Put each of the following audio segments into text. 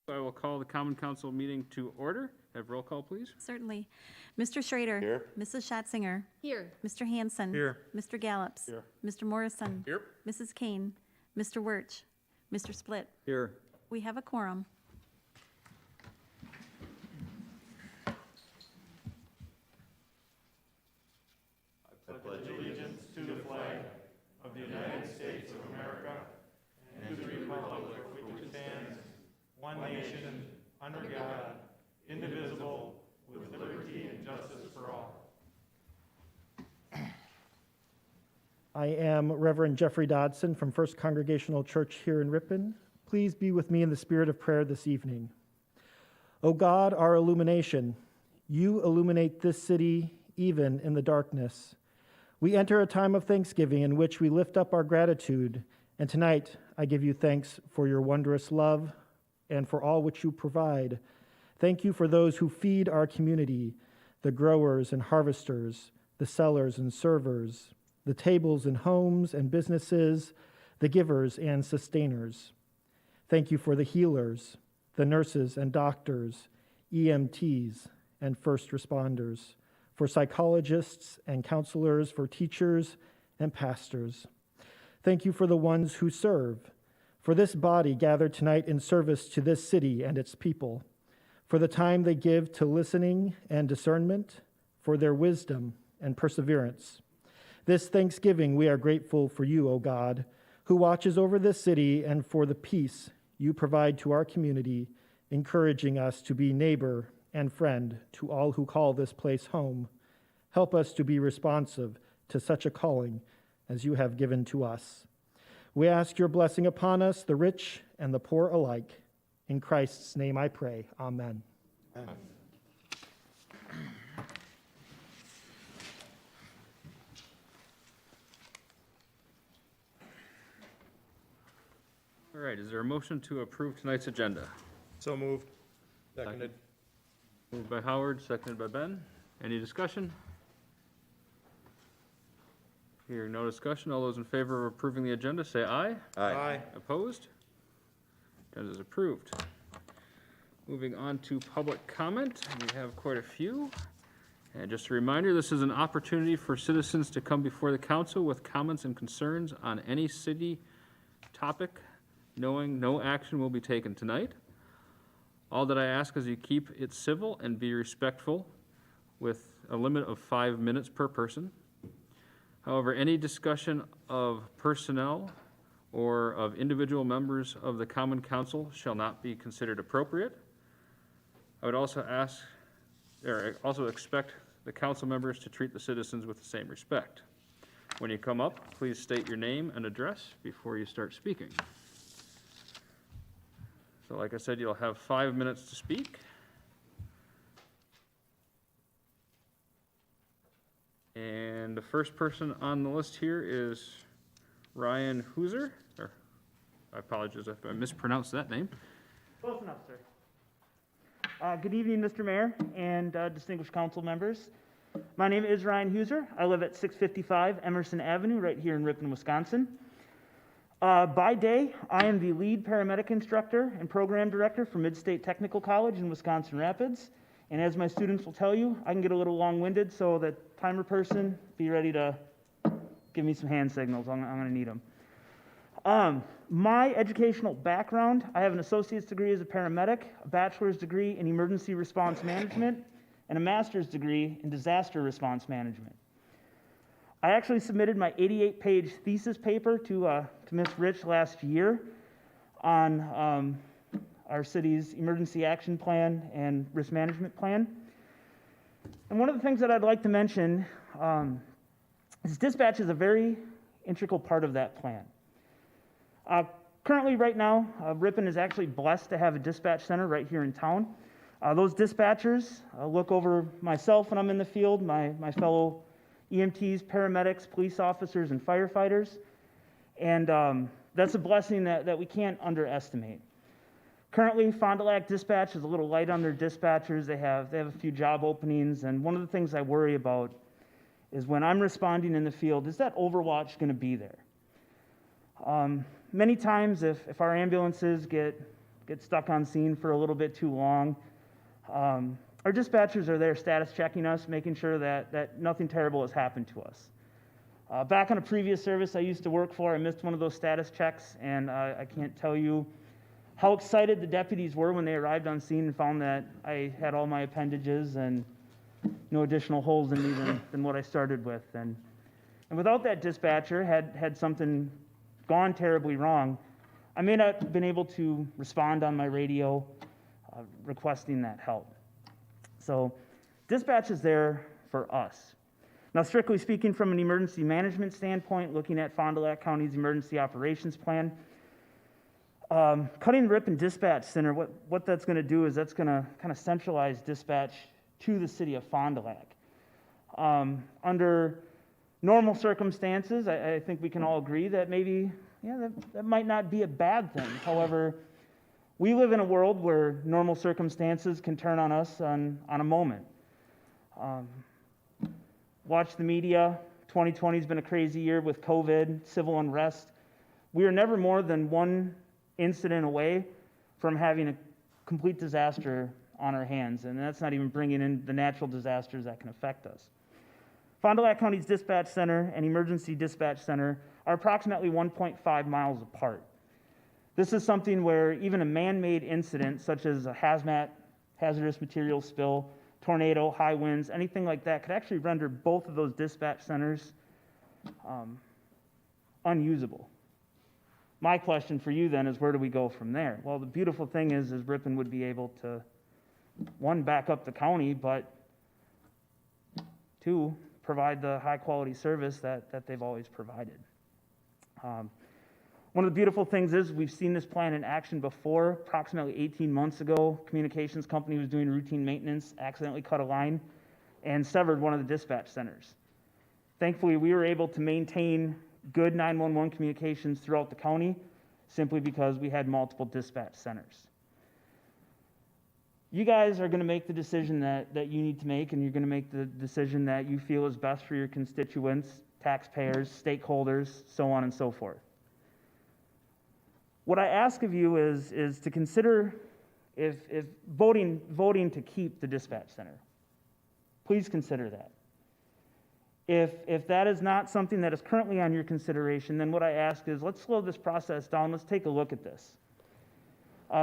I will call the Common Council meeting to order. Have roll call, please. Certainly. Mr. Schrader. Here. Mrs. Schatzinger. Here. Mr. Hanson. Here. Mr. Gallops. Here. Mr. Morrison. Here. Mrs. Kane. Mr. Wirch. Mr. Split. Here. We have a quorum. one nation, under God, indivisible, with liberty and justice for all. I am Reverend Jeffrey Dodson from First Congregational Church here in Ripon. Please be with me in the spirit of prayer this evening. O God, our illumination, you illuminate this city even in the darkness. We enter a time of thanksgiving in which we lift up our gratitude, and tonight I give you thanks for your wondrous love and for all which you provide. Thank you for those who feed our community, the growers and harvesters, the sellers and servers, the tables and homes and businesses, the givers and sustainers. Thank you for the healers, the nurses and doctors, EMTs and first responders, for psychologists and counselors, for teachers and pastors. Thank you for the ones who serve, for this body gathered tonight in service to this city and its people, for the time they give to listening and discernment, for their wisdom and perseverance. This Thanksgiving, we are grateful for you, O God, who watches over this city, and for the peace you provide to our community, encouraging us to be neighbor and friend to all who call this place home. Help us to be responsive to such a calling as you have given to us. We ask your blessing upon us, the rich and the poor alike. In Christ's name I pray. Amen. Amen. All right, is there a motion to approve tonight's agenda? So moved. Seconded. Moved by Howard, seconded by Ben. Any discussion? Hearing no discussion, all those in favor of approving the agenda say aye. Aye. Opposed? Agenda is approved. Moving on to public comment, we have quite a few. And just a reminder, this is an opportunity for citizens to come before the council with comments and concerns on any city topic, knowing no action will be taken tonight. All that I ask is you keep it civil and be respectful with a limit of 5 minutes per person. However, any discussion of personnel or of individual members of the Common Council shall not be considered appropriate. I would also expect the council members to treat the citizens with the same respect. When you come up, please state your name and address before you start speaking. So like I said, you'll have 5 minutes to speak. And the first person on the list here is Ryan Hooser, or I apologize if I mispronounced that name. Close enough, sir. Good evening, Mr. Mayor and distinguished council members. My name is Ryan Hooser. I live at 655 Emerson Avenue right here in Ripon, Wisconsin. By day, I am the lead paramedic instructor and program director for Mid-State Technical College in Wisconsin Rapids. And as my students will tell you, I can get a little long-winded, so the timer person, be ready to give me some hand signals. I'm going to need them. My educational background, I have an associate's degree as a paramedic, a bachelor's degree in emergency response management, and a master's degree in disaster response management. I actually submitted my 88-page thesis paper to Ms. Rich last year on our city's emergency action plan and risk management plan. And one of the things that I'd like to mention is dispatch is a very integral part of that plan. Currently, right now, Ripon is actually blessed to have a dispatch center right here in town. Those dispatchers look over myself when I'm in the field, my fellow EMTs, paramedics, police officers, and firefighters. And that's a blessing that we can't underestimate. Currently, Fond du Lac Dispatch is a little light on their dispatchers. They have a few job openings, and one of the things I worry about is when I'm responding in the field, is that overwatch going to be there? Many times, if our ambulances get get stuck on scene for a little bit too long. Our dispatchers are there status checking us, making sure that nothing terrible has happened to us. Back on a previous service I used to work for, I missed one of those status checks, and I can't tell you how excited the deputies were when they arrived on scene and found that I had all my appendages and no additional holes in me than what I started with. And without that dispatcher, had something gone terribly wrong, I may not have been able to respond on my radio requesting that help. So dispatch is there for us. Now, strictly speaking, from an emergency management standpoint, looking at Fond du Lac County's emergency operations plan, cutting the Ripon Dispatch Center, what that's going to do is that's going to kind of centralize dispatch to the city of Fond du Lac. Under normal circumstances, I think we can all agree that maybe, that might not be a bad thing. However, we live in a world where normal circumstances can turn on us on a moment. Watch the media. 2020 has been a crazy year with COVID, civil unrest. We are never more than one incident away from having a complete disaster on our hands, and that's not even bringing in the natural disasters that can affect us. Fond du Lac County's dispatch center and emergency dispatch center are approximately 1.5 miles apart. This is something where even a man-made incident, such as a hazardous material spill, tornado, high winds, anything like that, could actually render both of those dispatch centers unusable. My question for you then is, where do we go from there? Well, the beautiful thing is Ripon would be able to, one, back up the county, but two, provide the high-quality service that they've always provided. One of the beautiful things is we've seen this plan in action before. Approximately 18 months ago, communications company was doing routine maintenance, accidentally cut a line, and severed one of the dispatch centers. Thankfully, we were able to maintain good 911 communications throughout the county simply because we had multiple dispatch centers. You guys are going to make the decision that you need to make, and you're going to make the decision that you feel is best for your constituents, taxpayers, stakeholders, so on and so forth. What I ask of you is to consider if voting to keep the dispatch center. Please consider that. If that is not something that is currently on your consideration, then what I ask is, let's slow this process down. Let's take a look at this.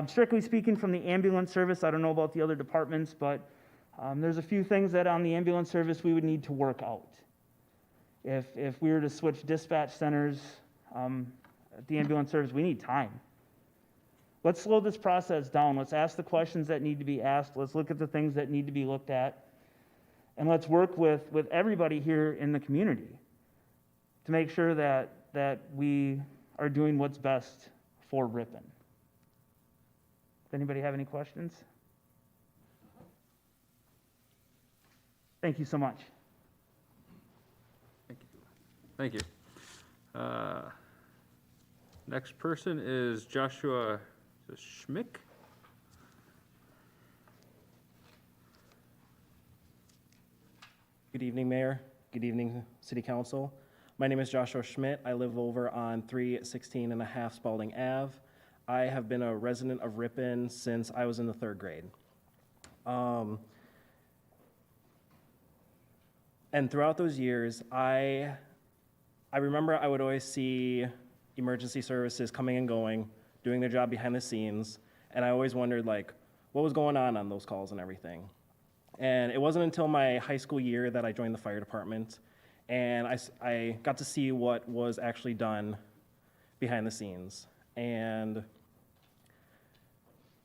Strictly speaking, from the ambulance service, I don't know about the other departments, but there's a few things that on the ambulance service we would need to work out. If we were to switch dispatch centers, at the ambulance service, we need time. Let's slow this process down. Let's ask the questions that need to be asked. Let's look at the things that need to be looked at. And let's work with everybody here in the community to make sure that we are doing what's best for Ripon. Does anybody have any questions? Thank you so much. Thank you. Next person is Joshua Schmick. Good evening, Mayor. Good evening, City Council. My name is Joshua Schmidt. I live over on 316 and a half Spalding Ave. I have been a resident of Ripon since I was in the 3rd grade. And throughout those years, I remember I would always see emergency services coming and going, doing their job behind the scenes, and I always wondered, like, what was going on those calls and everything. And it wasn't until my high school year that I joined the fire department, and I got to see what was actually done behind the scenes. And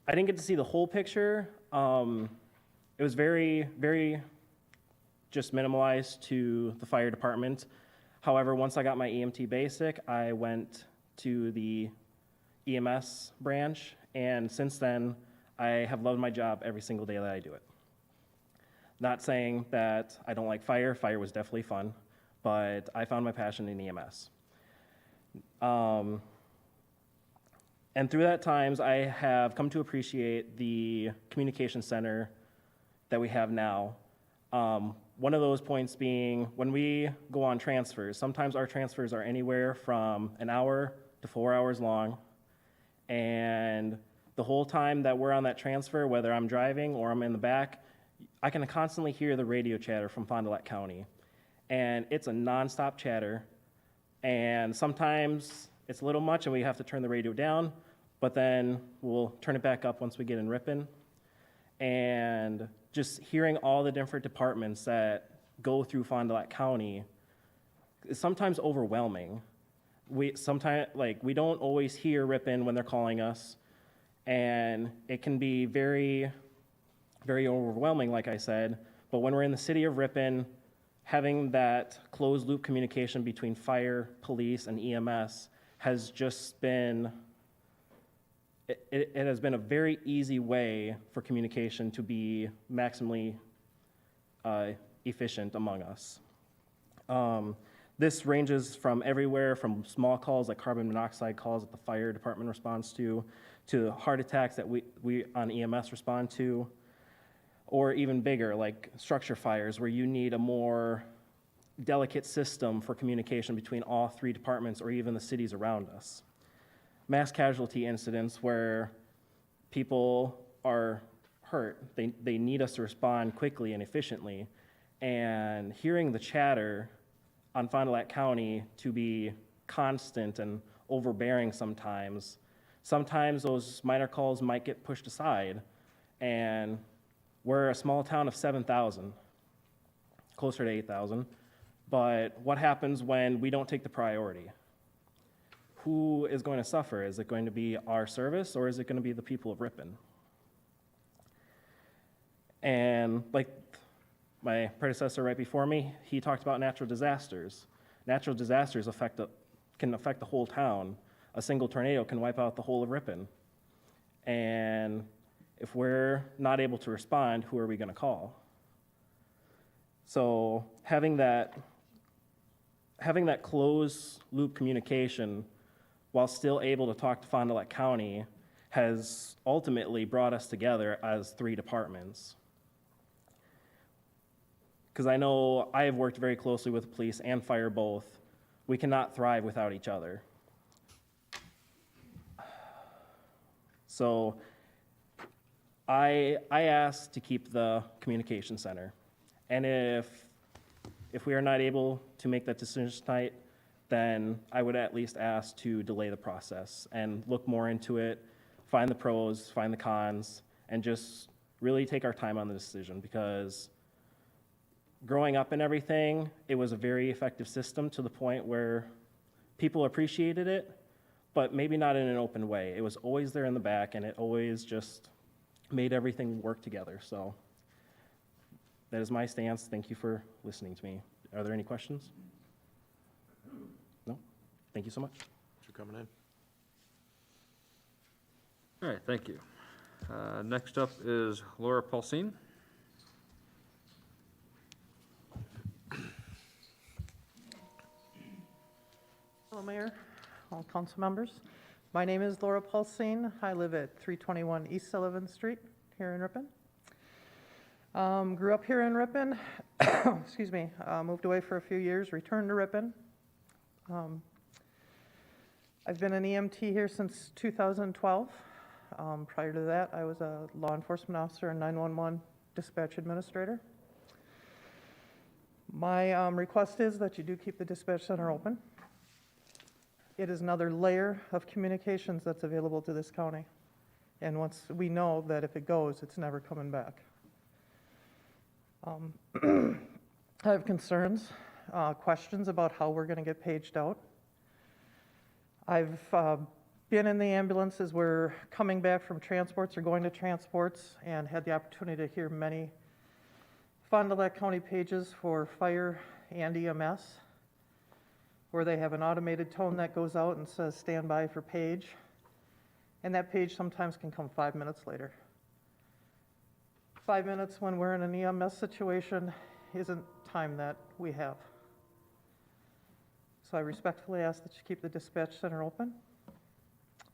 I didn't get to see the whole picture. It was very, very just minimalized to the fire department. However, once I got my EMT basic, I went to the EMS branch, and since then, I have loved my job every single day that I do it. Not saying that I don't like fire. Fire was definitely fun, but I found my passion in EMS. And through that times, I have come to appreciate the communication center that we have now. One of those points being when we go on transfers, sometimes our transfers are anywhere from an hour to 4 hours long, and The whole time that we're on that transfer, whether I'm driving or I'm in the back, I can constantly hear the radio chatter from Fond du Lac County. And it's a nonstop chatter. And sometimes it's a little much and we have to turn the radio down, but then we'll turn it back up once we get in Ripon. And just hearing all the different departments that go through Fond du Lac County is sometimes overwhelming. We don't always hear Ripon when they're calling us, and it can be very, very overwhelming, like I said. But when we're in the city of Ripon, having that closed loop communication between fire, police, and EMS has just been, it has been a very easy way for communication to be maximally efficient among us. This ranges from everywhere from small calls like carbon monoxide calls that the fire department responds to heart attacks that we on EMS respond to, or even bigger like structure fires where you need a more delicate system for communication between all three departments or even the cities around us. Mass casualty incidents where people are hurt, they need us to respond quickly and efficiently, and hearing the chatter on Fond du Lac County to be constant and overbearing sometimes those minor calls might get pushed aside. And we're a small town of 7,000, closer to 8,000. But what happens when we don't take the priority? Who is going to suffer? Is it going to be our service or is it going to be the people of Ripon? And like my predecessor right before me, he talked about natural disasters. Natural disasters can affect the whole town. A single tornado can wipe out the whole of Ripon. And if we're not able to respond, who are we going to call? So having that closed loop communication while still able to talk to Fond du Lac County has ultimately brought us together as three departments. Because I know I have worked very closely with police and fire both. We cannot thrive without each other. So I asked to keep the communication center. And if we are not able to make that decision tonight, then I would at least ask to delay the process and look more into it, find the pros, find the cons, and just really take our time on the decision, because growing up and everything, it was a very effective system to the point where people appreciated it, but maybe not in an open way. It was always there in the back, and it always just made everything work together. So that is my stance. Thank you for listening to me. Are there any questions? No? Thank you so much. Thanks for coming in. All right, thank you. Next up is Laura Paulsine. Hello, Mayor, all council members. My name is Laura Paulsine. I live at 321 East Sullivan Street here in Ripon. Grew up here in Ripon. Excuse me. Moved away for a few years, returned to Ripon. I've been an EMT here since 2012. Prior to that, I was a law enforcement officer and 911 dispatch administrator. My request is that you do keep the dispatch center open. It is another layer of communications that's available to this county. And once we know that if it goes, it's never coming back. I have concerns, questions about how we're going to get paged out. I've been in the ambulances. We're coming back from transports or going to transports, and had the opportunity to hear many Fond du Lac County pages for fire and EMS, where they have an automated tone that goes out and says stand by for page, and that page sometimes can come 5 minutes later. 5 minutes when we're in an EMS situation isn't time that we have. So I respectfully ask that you keep the dispatch center open.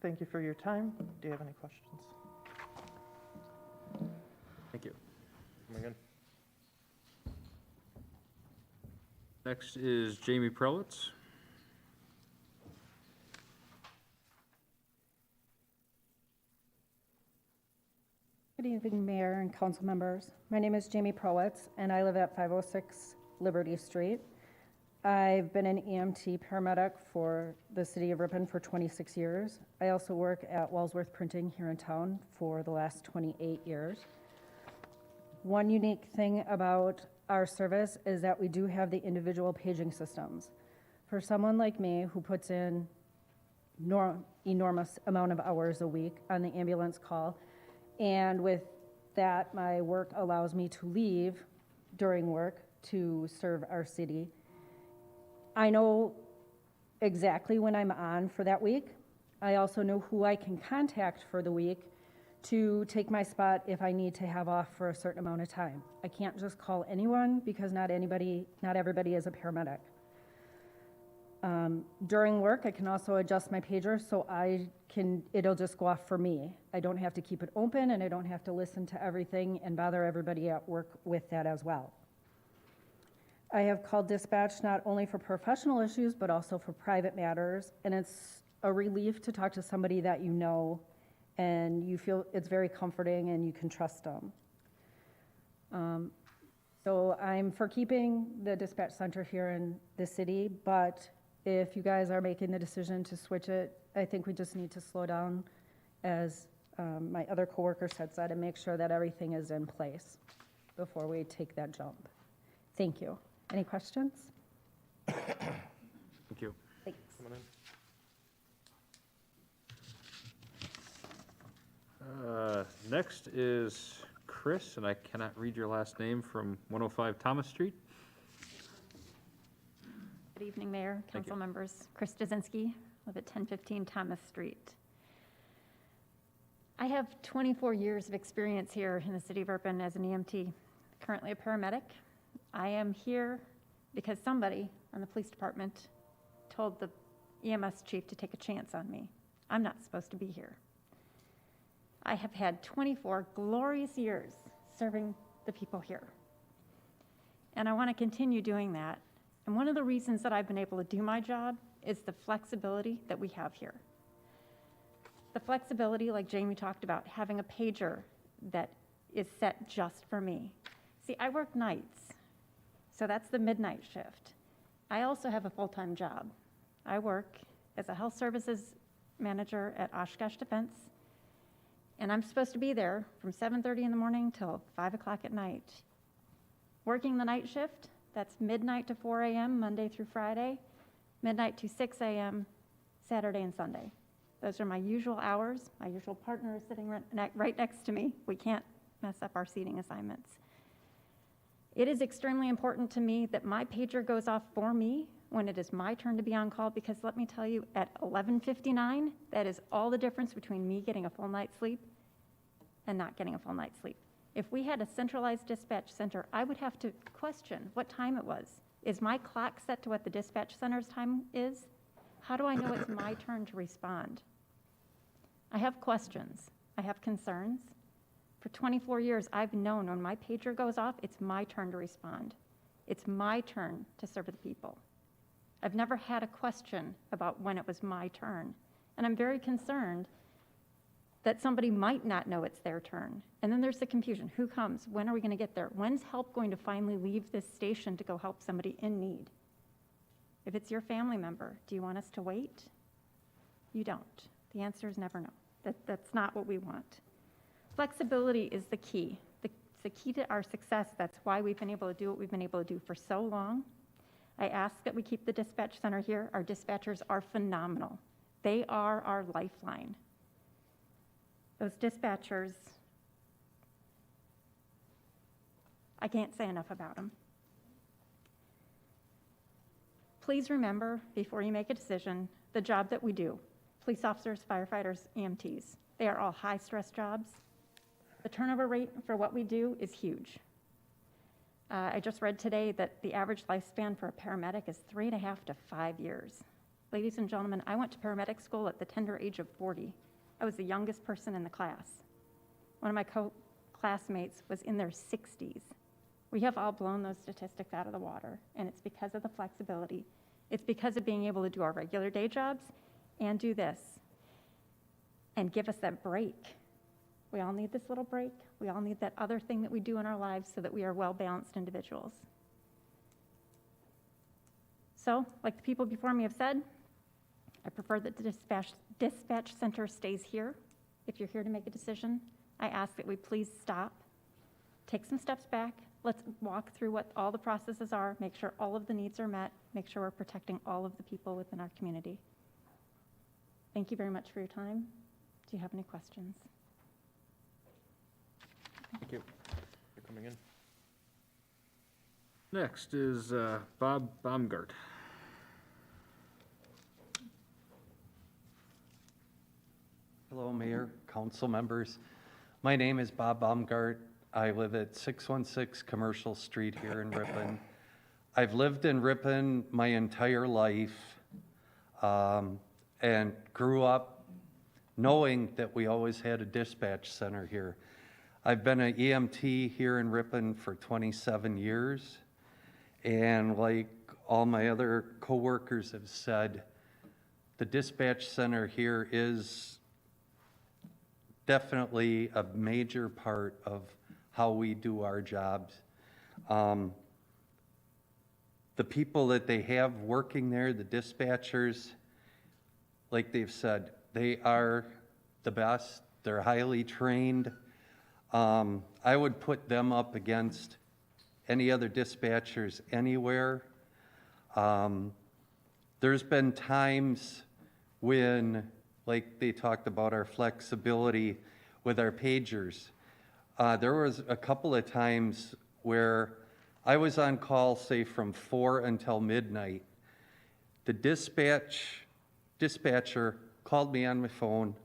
Thank you for your time. Do you have any questions? Thank you. Come again. Next is Jamie Prelitz. evening, Mayor and council members. My name is Jamie Prowitz, and I live at 506 Liberty Street. I've been an EMT paramedic for the city of Ripon for 26 years. I also work at Wellsworth Printing here in town for the last 28 years. One unique thing about our service is that we do have the individual paging systems. For someone like me who puts in enormous amount of hours a week on the ambulance call, and with that, my work allows me to leave during work to serve our city. I know exactly when I'm on for that week. I also know who I can contact for the week to take my spot if I need to have off for a certain amount of time. I can't just call anyone because not everybody is a paramedic. During work, I can also adjust my pager so it'll just go off for me. I don't have to keep it open, and I don't have to listen to everything and bother everybody at work with that as well. I have called dispatch not only for professional issues, but also for private matters, and it's a relief to talk to somebody that you know, and you feel it's very comforting and you can trust them. So I'm for keeping the dispatch center here in the city, but if you guys are making the decision to switch it, I think we just need to slow down, as my other coworkers had said, and make sure that everything is in place before we take that jump. Thank you. Any questions? Thank you. Thanks. Next is Chris, and I cannot read your last name, from 105 Thomas Street. Good evening, Mayor, Thank you. council members. Chris Jasinski, live at 1015 Thomas Street. I have 24 years of experience here in the city of Ripon as an EMT, currently a paramedic. I am here because somebody on the police department told the EMS chief to take a chance on me. I'm not supposed to be here. I have had 24 glorious years serving the people here. And I want to continue doing that. And one of the reasons that I've been able to do my job is the flexibility that we have here. The flexibility, like Jamie talked about, having a pager that is set just for me. See, I work nights, so that's the midnight shift. I also have a full-time job. I work as a health services manager at Oshkosh Defense, and I'm supposed to be there from 7:30 in the morning till 5 o'clock at night. Working the night shift, that's midnight to 4 a.m. Monday through Friday, midnight to 6 a.m. Saturday and Sunday. Those are my usual hours. My usual partner is sitting right next to me. We can't mess up our seating assignments. It is extremely important to me that my pager goes off for me when it is my turn to be on call, because let me tell you, at 11:59, that is all the difference between me getting a full night's sleep and not getting a full night's sleep. If we had a centralized dispatch center, I would have to question what time it was. Is my clock set to what the dispatch center's time is? How do I know it's my turn to respond? I have questions. I have concerns. For 24 years, I've known when my pager goes off, it's my turn to respond. It's my turn to serve the people. I've never had a question about when it was my turn. And I'm very concerned that somebody might not know it's their turn. And then there's the confusion. Who comes? When are we going to get there? When's help going to finally leave this station to go help somebody in need? If it's your family member, do you want us to wait? You don't. The answer is never no. That's not what we want. Flexibility is the key. It's the key to our success. That's why we've been able to do what we've been able to do for so long. I ask that we keep the dispatch center here. Our dispatchers are phenomenal. They are our lifeline. Those dispatchers, I can't say enough about them. Please remember, before you make a decision, the job that we do. Police officers, firefighters, EMTs, they are all high-stress jobs. The turnover rate for what we do is huge. I just read today that the average lifespan for a paramedic is 3.5 to 5 years. Ladies and gentlemen, I went to paramedic school at the tender age of 40. I was the youngest person in the class. One of my classmates was in their 60s. We have all blown those statistics out of the water, and it's because of the flexibility. It's because of being able to do our regular day jobs and do this and give us that break. We all need this little break. We all need that other thing that we do in our lives so that we are well-balanced individuals. So, like the people before me have said, I prefer that the dispatch center stays here. If you're here to make a decision, I ask that we please stop, take some steps back. Let's walk through what all the processes are, make sure all of the needs are met, make sure we're protecting all of the people within our community. Thank you very much for your time. Do you have any questions? Thank you for coming in. Next is Bob Baumgart. Hello, Mayor, council members. My name is Bob Baumgart. I live at 616 Commercial Street here in Ripon. I've lived in Ripon my entire life and grew up knowing that we always had a dispatch center here. I've been an EMT here in Ripon for 27 years, and like all my other coworkers have said, the dispatch center here is definitely a major part of how we do our jobs. The people that they have working there, the dispatchers, like they've said, they are the best. They're highly trained. I would put them up against any other dispatchers anywhere. There's been times when, like they talked about our flexibility with our pagers. There was a couple of times where I was on call, say from 4 until midnight. The dispatcher called me on my phone,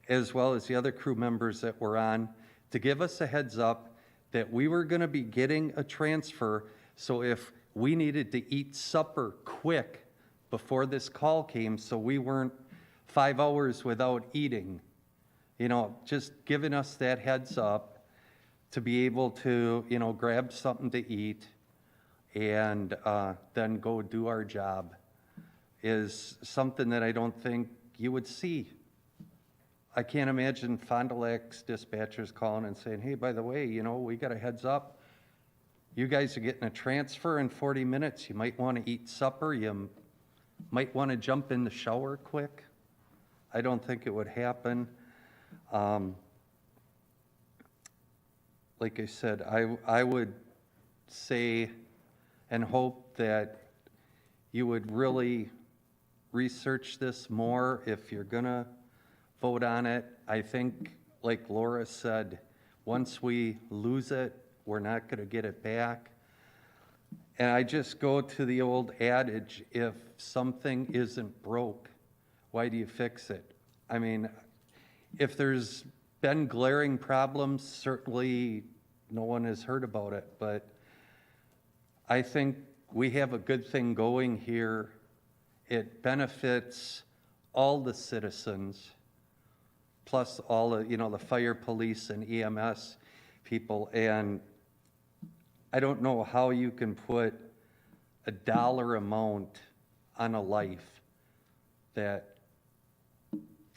as well as the other crew members that were on, to give us a heads up that we were gonna be getting a transfer, so if we needed to eat supper quick before this call came, so we weren't 5 hours without eating, you know, just giving us that heads up to be able to, you know, grab something to eat and then go do our job is something that I don't think you would see. I can't imagine Fond du Lac's dispatchers calling and saying, hey, by the way, you know, we got a heads up. You guys are getting a transfer in 40 minutes. You might want to eat supper. You might want to jump in the shower quick. I don't think it would happen. Like I said, I would say and hope that you would really research this more if you're gonna vote on it. I think, like Laura said, once we lose it, we're not gonna get it back. And I just go to the old adage, if something isn't broke, why do you fix it? I mean, if there's been glaring problems, certainly no one has heard about it, but I think we have a good thing going here. It benefits all the citizens, plus all the, you know, the fire, police, and EMS people. And I don't know how you can put a dollar amount on a life that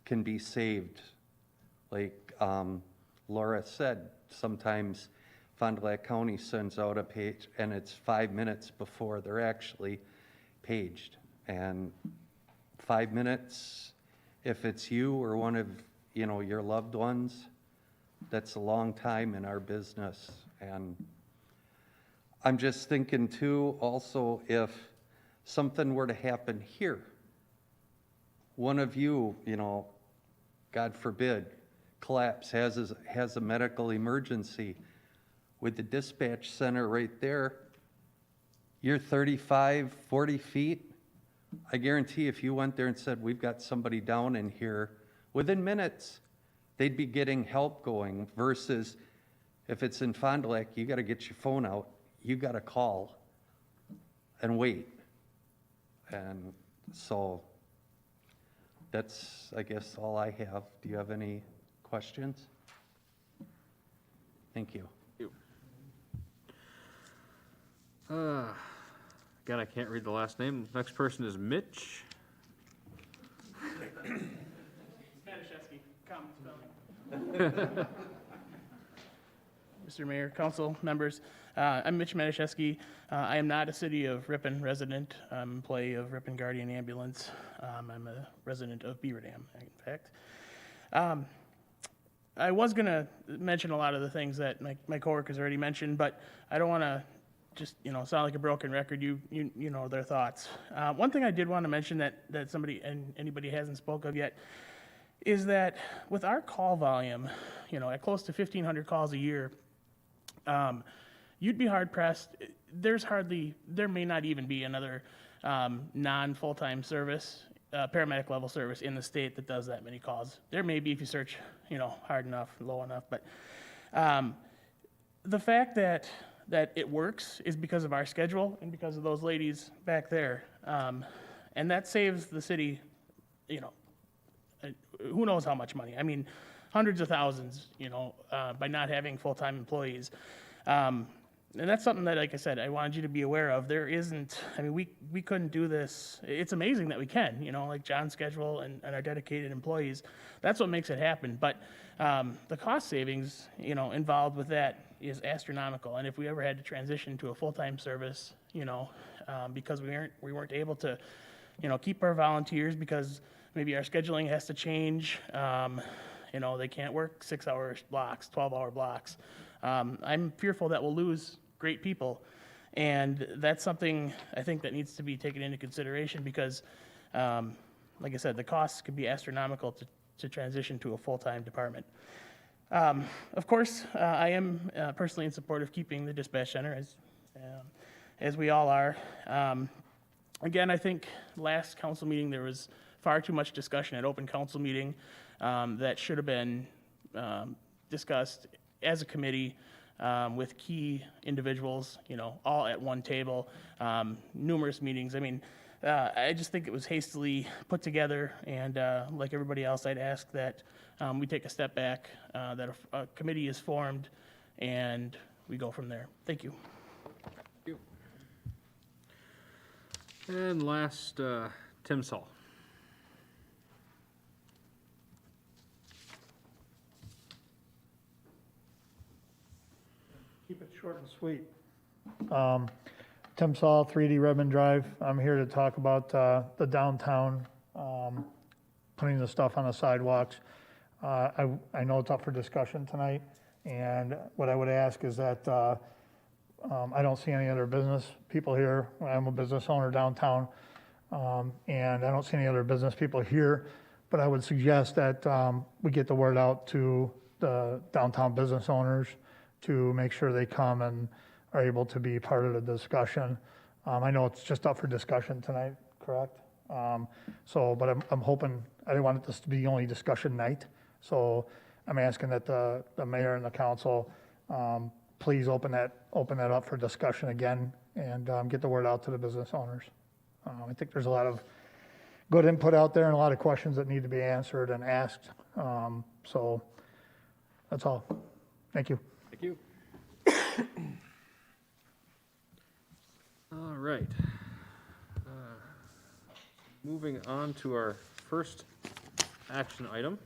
can be saved. Like Laura said, sometimes Fond du Lac County sends out a page and it's 5 minutes before they're actually paged. And 5 minutes, if it's you or one of, you know, your loved ones, that's a long time in our business. And I'm just thinking too, also, if something were to happen here, one of you, you know, God forbid, collapse, has a medical emergency, with the dispatch center right there, you're 35, 40 feet. I guarantee if you went there and said, we've got somebody down in here, within minutes, they'd be getting help going, versus if it's in Fond du Lac, you gotta get your phone out, you gotta call and wait. And so that's, I guess, all I have. Do you have any questions? Thank you. God, I can't read the last name. Next person is Mitch. Madison, common spelling. Mr. Mayor, council members, I'm Mitch Madison. I am not a City of Ripon resident. I'm an employee of Ripon Guardian Ambulance. I'm a resident of Beaver Dam, in fact. I was going to mention a lot of the things that my coworkers already mentioned, but I don't want to just, sound like a broken record. You know their thoughts. One thing I did want to mention that somebody and anybody hasn't spoke of yet is that with our call volume, at close to 1,500 calls a year, you'd be hard pressed. There may not even be another non-full-time service, paramedic level service in the state that does that many calls. There may be if you search, hard enough, low enough, but the fact that it works is because of our schedule and because of those ladies back there, and that saves the city, who knows how much money. I mean, hundreds of thousands, by not having full-time employees. And that's something that, like I said, I wanted you to be aware of. There isn't, we couldn't do this. It's amazing that we can, like John's schedule and our dedicated employees. That's what makes it happen. But the cost savings, involved with that is astronomical. And if we ever had to transition to a full-time service, because we weren't able to, keep our volunteers because maybe our scheduling has to change. They can't work 6-hour blocks, 12-hour blocks. I'm fearful that we'll lose great people, and that's something I think that needs to be taken into consideration because, like I said, the costs could be astronomical to transition to a full-time department. Of course, I am personally in support of keeping the dispatch center, as we all are. Again, I think last council meeting there was far too much discussion at open council meeting that should have been discussed as a committee with key individuals, all at one table, numerous meetings. I just think it was hastily put together, and like everybody else, I'd ask that we take a step back, that a committee is formed, and we go from there. Thank you. Thank you. And last, Tim Saul. Keep it short and sweet. Tim Saul, 3D Redmond Drive. I'm here to talk about the downtown, putting the stuff on the sidewalks. I know it's up for discussion tonight, and what I would ask is that I don't see any other business people here. I'm a business owner downtown, and I don't see any other business people here, but I would suggest that we get the word out to the downtown business owners to make sure they come and are able to be part of the discussion. I know it's just up for discussion tonight, correct? But I'm hoping, I didn't want this to be the only discussion night. So I'm asking that the mayor and the council please open that up for discussion again and get the word out to the business owners. I think there's a lot of good input out there and a lot of questions that need to be answered and asked. So that's all. Thank you. Thank you. All right. Moving on to our first action item.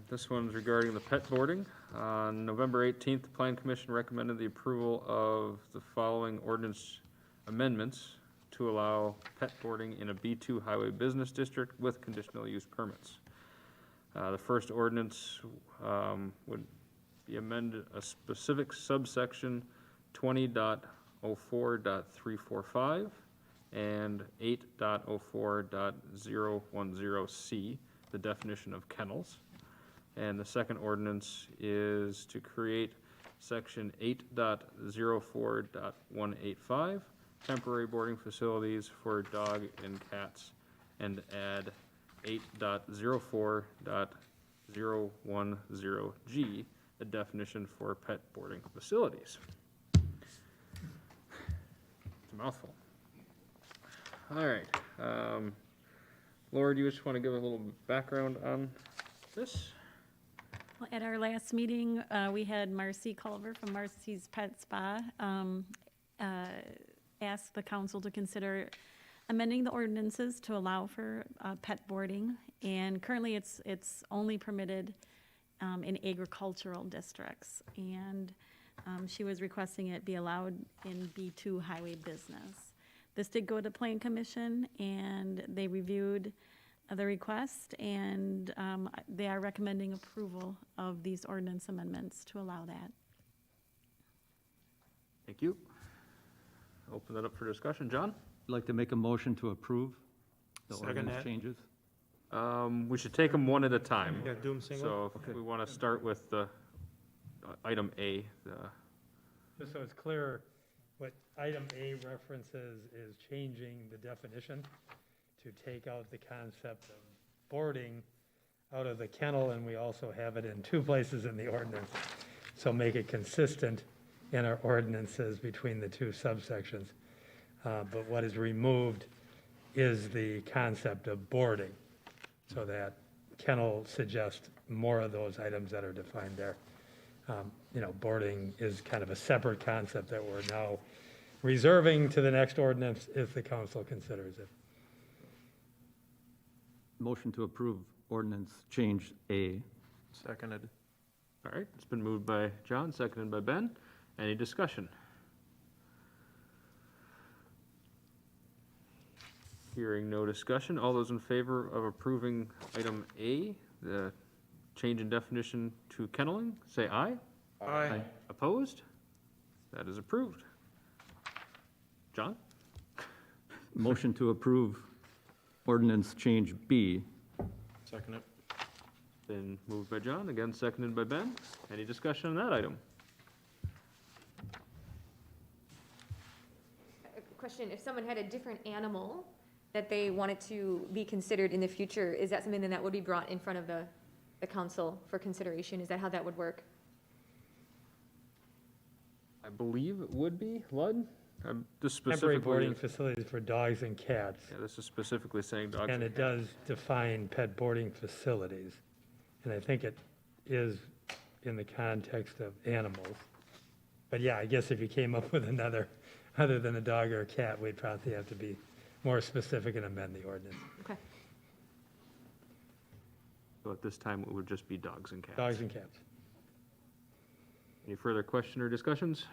This one's regarding the pet boarding. On November 18th, the Plan Commission recommended the approval of the following ordinance amendments to allow pet boarding in a B2 highway business district with conditional use permits. The first ordinance would be amended a specific subsection 20.04.345 and 8.04.010C, the definition of kennels. And the second ordinance is to create section 8.04.185, temporary boarding facilities for dog and cats, and add 8.04.010G, a definition for pet boarding facilities. It's a mouthful. All right. Laura, do you just want to give a little background on this? Well, at our last meeting, we had Marcy Culver from Marcy's Pet Spa ask the council to consider amending the ordinances to allow for pet boarding. And currently, it's only permitted in agricultural districts. And she was requesting it be allowed in B2 highway business. This did go to Plan Commission, and they reviewed the request, and they are recommending approval of these ordinance amendments to allow that. Thank you. Open that up for discussion. John? I'd like to make a motion to approve the Second ordinance that. changes. We should take them one at a time. Yeah, do them single. So if we want to start with the item A, Just so it's clear, what item A references is changing the definition to take out the concept of boarding out of the kennel, and we also have it in 2 places in the ordinance. So make it consistent in our ordinances between the 2 subsections. But what is removed is the concept of boarding, so that kennel suggests more of those items that are defined there. Boarding is kind of a separate concept that we're now reserving to the next ordinance if the council considers it. Motion to approve ordinance change A. Seconded. all right, it's been moved by John, seconded by Ben. Any discussion? Hearing no discussion, all those in favor of approving item A, the change in definition to kenneling, say aye. Aye. Opposed? That is approved. John? Motion to approve ordinance change B. Second it. Been moved by John, again seconded by Ben. Any discussion on that item? Question, if someone had a different animal that they wanted to be considered in the future, is that something that would be brought in front of the council for consideration? Is that how that would work? I believe it would be, Lud? This Temporary boarding specifically, facilities for dogs and cats. yeah, this is specifically saying dogs And and it does define pet boarding facilities. And I think it is in the context of animals. But yeah, I guess if you came up with another, other than a dog or a cat, we'd probably have to be more specific and amend the ordinance. Okay. So at this time, it would just be dogs and cats. Dogs and cats. Any further question or discussions?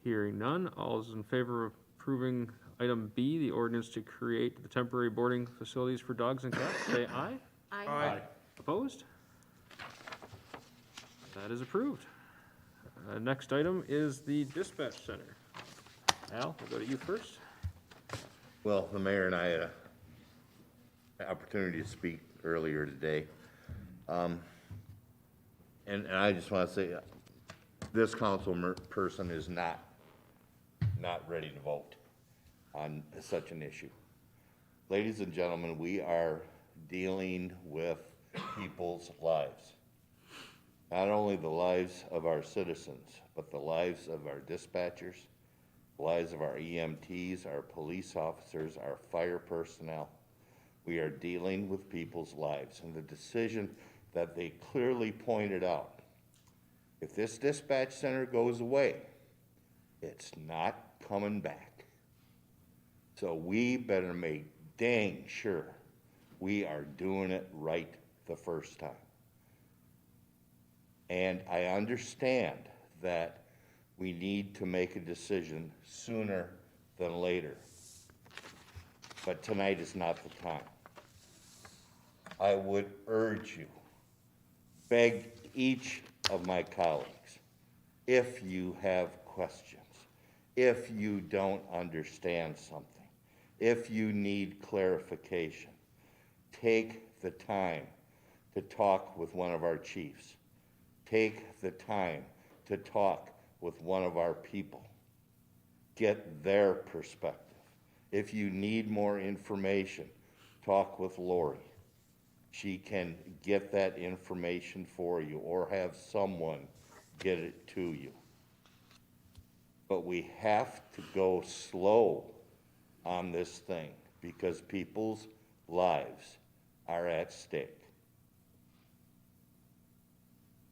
Hearing none, all those in favor of approving item B, the ordinance to create the temporary boarding facilities for dogs and cats, say aye. Aye. Opposed? That is approved. Next item is the dispatch center. Al, we'll go to you first. Well, the mayor and I had an opportunity to speak earlier today. And I just want to say, this council person is not ready to vote on such an issue. Ladies and gentlemen, we are dealing with people's lives. Not only the lives of our citizens, but the lives of our dispatchers, the lives of our EMTs, our police officers, our fire personnel. We are dealing with people's lives, and the decision that they clearly pointed out, if this dispatch center goes away, it's not coming back. So we better make dang sure we are doing it right the first time. And I understand that we need to make a decision sooner than later. But tonight is not the time. I would urge you, beg each of my colleagues, if you have questions, if you don't understand something, if you need clarification, take the time to talk with one of our chiefs. Take the time to talk with one of our people. Get their perspective. If you need more information, talk with Lori. She can get that information for you or have someone get it to you. But we have to go slow on this thing because people's lives are at stake.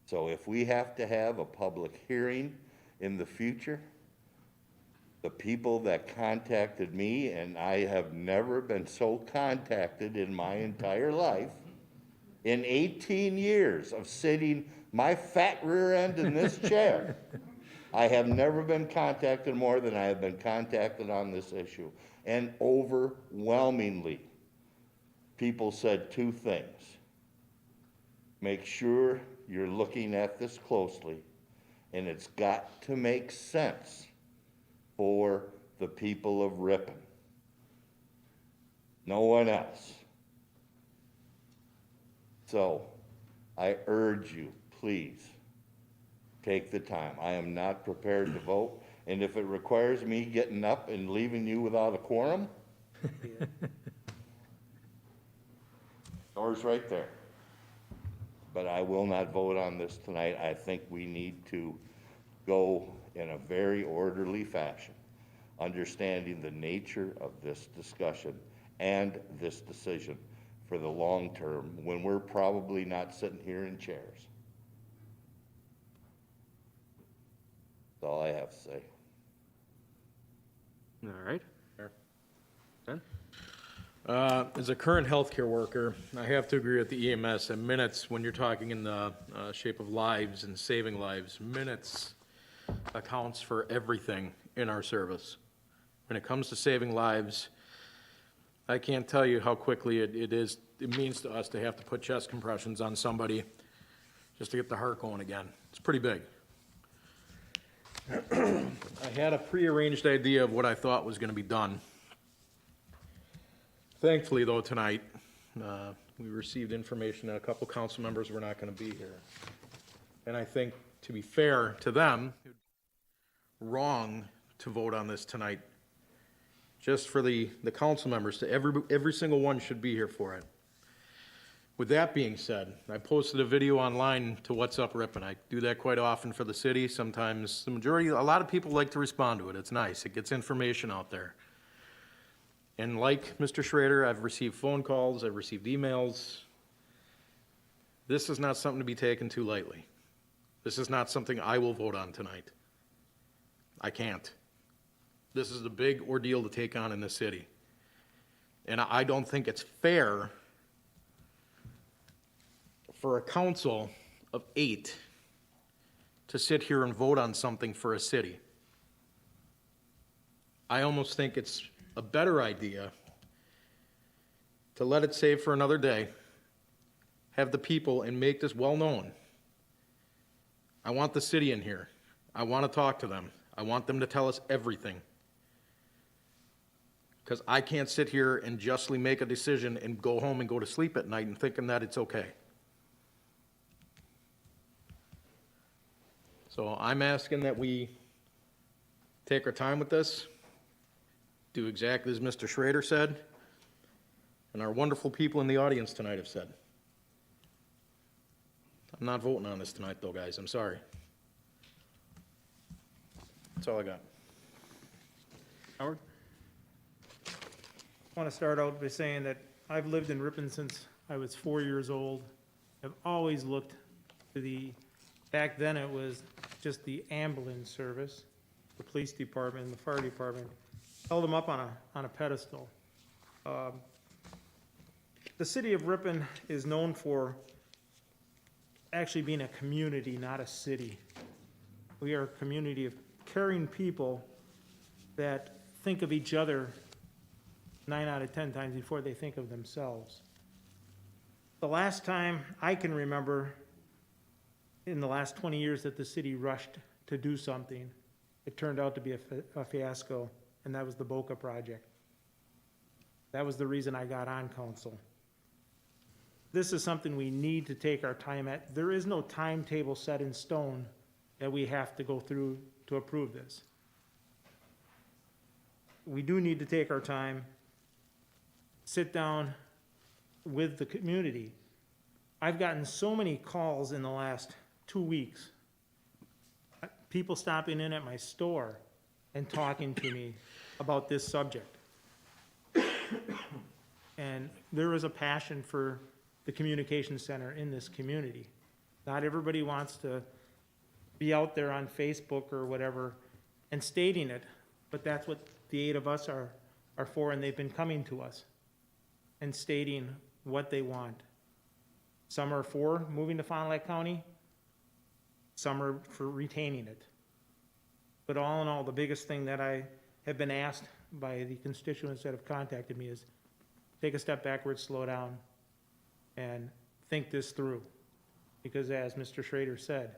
So if we have to have a public hearing in the future, the people that contacted me, and I have never been so contacted in my entire life, in 18 years of sitting my fat rear end in this chair, I have never been contacted more than I have been contacted on this issue. And overwhelmingly, people said two things. Make sure you're looking at this closely, and it's got to make sense for the people of Ripon. No one else. So, I urge you, please, take the time. I am not prepared to vote, and if it requires me getting up and leaving you without a quorum, door's right there. But I will not vote on this tonight. I think we need to go in a very orderly fashion, understanding the nature of this discussion and this decision for the long term, when we're probably not sitting here in chairs. That's all I have to say. All right. Ben? As a current healthcare worker, I have to agree with the EMS that minutes, when you're talking in the shape of lives and saving lives, minutes accounts for everything in our service. When it comes to saving lives, I can't tell you how quickly it means to us to have to put chest compressions on somebody just to get the heart going again. It's pretty big. I had a prearranged idea of what I thought was going to be done. Thankfully, though, tonight, we received information that a couple council members were not going to be here. And I think, to be fair to them, wrong to vote on this tonight. Just for the council members, to every single one should be here for it. With that being said, I posted a video online to What's Up Ripon. I do that quite often for the city. Sometimes a lot of people like to respond to it. It's nice. It gets information out there. And like Mr. Schrader, I've received phone calls, I've received emails. This is not something to be taken too lightly. This is not something I will vote on tonight. I can't. This is a big ordeal to take on in this city. And I don't think it's fair for a council of 8 to sit here and vote on something for a city. I almost think it's a better idea to let it save for another day, have the people, and make this well known. I want the city in here. I want to talk to them. I want them to tell us everything. Because I can't sit here and justly make a decision and go home and go to sleep at night and thinking that it's okay. So I'm asking that we take our time with this, do exactly as Mr. Schrader said, and our wonderful people in the audience tonight have said. I'm not voting on this tonight, though, guys. I'm sorry. That's all I got. Howard? I want to start out by saying that I've lived in Ripon since I was 4 years old. I've always looked to back then it was just the ambulance service, the police department, and the fire department, held them up on a pedestal. The city of Ripon is known for actually being a community, not a city. We are a community of caring people that think of each other 9 out of 10 times before they think of themselves. The last time I can remember in the last 20 years that the city rushed to do something, it turned out to be a fiasco, and that was the Boca project. That was the reason I got on council. This is something we need to take our time at. There is no timetable set in stone that we have to go through to approve this. We do need to take our time, sit down with the community. I've gotten so many calls in the last 2 weeks. People stopping in at my store and talking to me about this subject. And there is a passion for the communication center in this community. Not everybody wants to be out there on Facebook or whatever and stating it, But that's what the 8 of us are for, and they've been coming to us and stating what they want. Some are for moving to Fond du Lac County, some are for retaining it. But all in all, the biggest thing that I have been asked by the constituents that have contacted me is take a step backwards, slow down, and think this through. Because as Mr. Schrader said,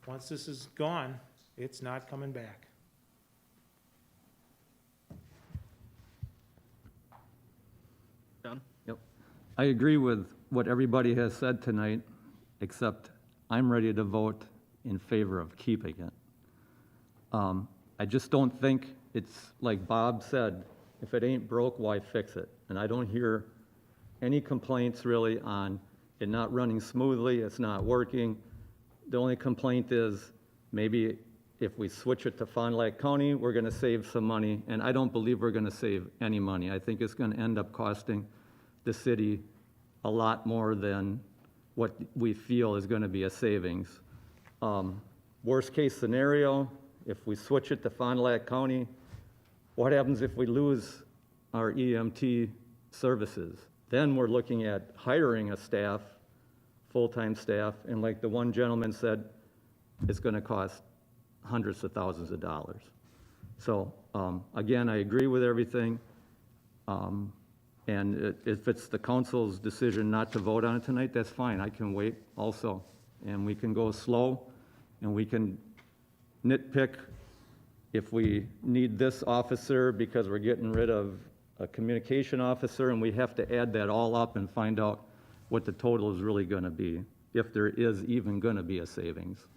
once this is gone, it's not coming back. John? Yep. I agree with what everybody has said tonight, except I'm ready to vote in favor of keeping it. I just don't think it's, like Bob said, if it ain't broke, why fix it? And I don't hear any complaints really on it not running smoothly, it's not working. The only complaint is maybe if we switch it to Fond du Lac County, we're gonna save some money, and I don't believe we're gonna save any money. I think it's gonna end up costing the city a lot more than what we feel is gonna be a savings. Worst case scenario, if we switch it to Fond du Lac County, what happens if we lose our EMT services? Then we're looking at hiring a staff, full-time staff, and like the one gentleman said, it's gonna cost hundreds of thousands of dollars. So, again, I agree with everything. And if it's the council's decision not to vote on it tonight, that's fine, I can wait also. And we can go slow, and we can nitpick if we need this officer because we're getting rid of a communication officer, and we have to add that all up and find out what the total is really gonna be, if there is even gonna be a savings.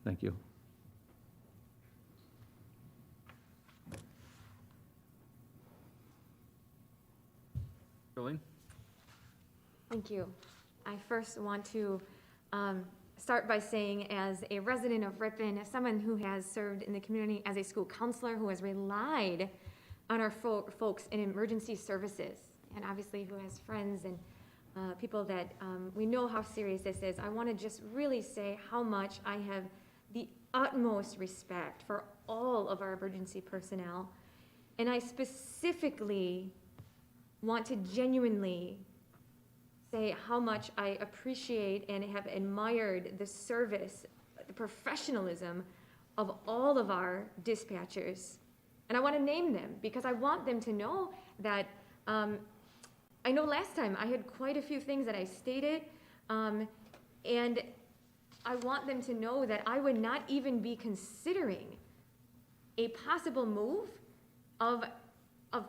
Thank you. Jolene? Thank you. I first want to start by saying, as a resident of Ripon, as someone who has served in the community as a school counselor, who has relied on our folks in emergency services, and obviously who has friends and people that we know how serious this is, I want to just really say how much I have the utmost respect for all of our emergency personnel. And I specifically want to genuinely say how much I appreciate and have admired the service, the professionalism of all of our dispatchers. And I want to name them because I want them to know that I know last time I had quite a few things that I stated, and I want them to know that I would not even be considering a possible move of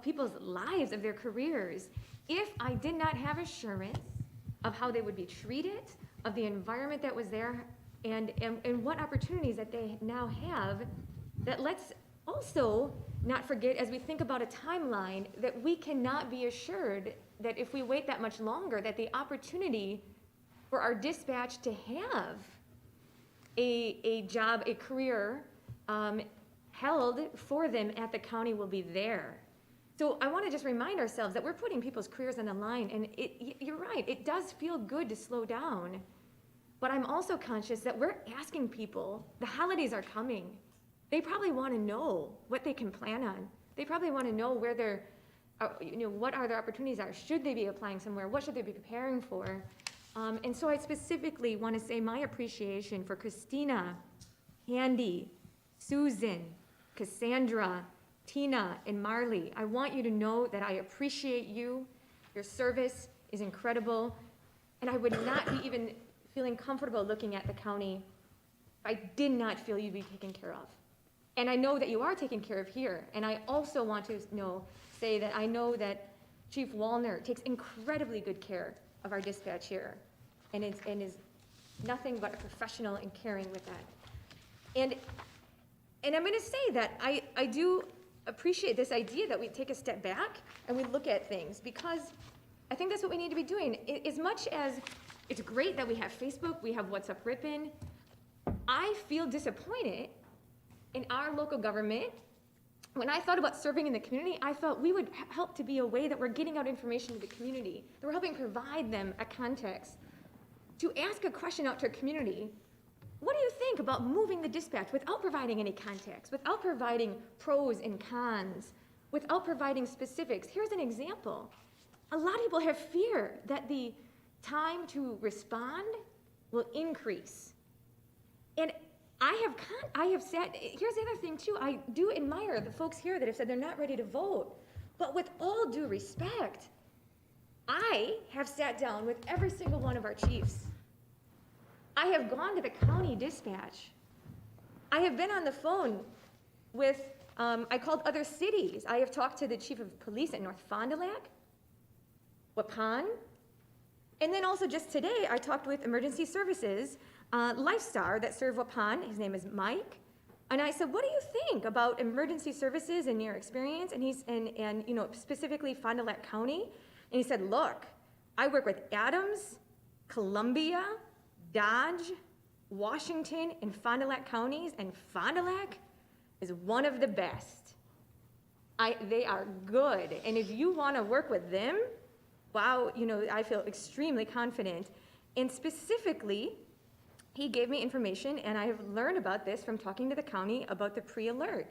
people's lives, of their careers, if I did not have assurance of how they would be treated, of the environment that was there, and what opportunities that they now have. That let's also not forget, as we think about a timeline, that we cannot be assured that if we wait that much longer, that the opportunity for our dispatch to have a job, a career held for them at the county will be there. So I want to just remind ourselves that we're putting people's careers on the line, and you're right, it does feel good to slow down, but I'm also conscious that we're asking people, the holidays are coming. They probably want to know what they can plan on. They probably want to know where their, what are their opportunities are. Should they be applying somewhere? What should they be preparing for? And so I specifically want to say my appreciation for Christina, Handy, Susan, Cassandra, Tina, and Marley. I want you to know that I appreciate you. Your service is incredible. And I would not be even feeling comfortable looking at the county if I did not feel you'd be taken care of. And I know that you are taken care of here. And I also want to say that I know that Chief Wallner takes incredibly good care of our dispatch here, and is nothing but a professional and caring with that. And I'm going to say that I do appreciate this idea that we take a step back and we look at things, because I think that's what we need to be doing. As much as it's great that we have Facebook, we have What's Up Ripon, I feel disappointed in our local government. When I thought about serving in the community, I thought we would help to be a way that we're getting out information to the community, that we're helping provide them a context to ask a question out to a community what do you think about moving the dispatch without providing any context, without providing pros and cons, without providing specifics? Here's an example. A lot of people have fear that the time to respond will increase. And I have said, here's the other thing too, I do admire the folks here that have said they're not ready to vote. But with all due respect, I have sat down with every single one of our chiefs. I have gone to the county dispatch. I have been on the phone with, I called other cities. I have talked to the chief of police at North Fond du Lac, Waupun, and then also just today, I talked with emergency services, Lifestar that serve Waupun. His name is Mike. And I said, what do you think about emergency services and your experience? And he's, and you know, specifically Fond du Lac County. And he said, look, I work with Adams, Columbia, Dodge, Washington, and Fond du Lac counties, and Fond du Lac is one of the best. They are good, and if you want to work with them, wow, you know, I feel extremely confident. And specifically, he gave me information, and I have learned about this from talking to the county about the pre-alert.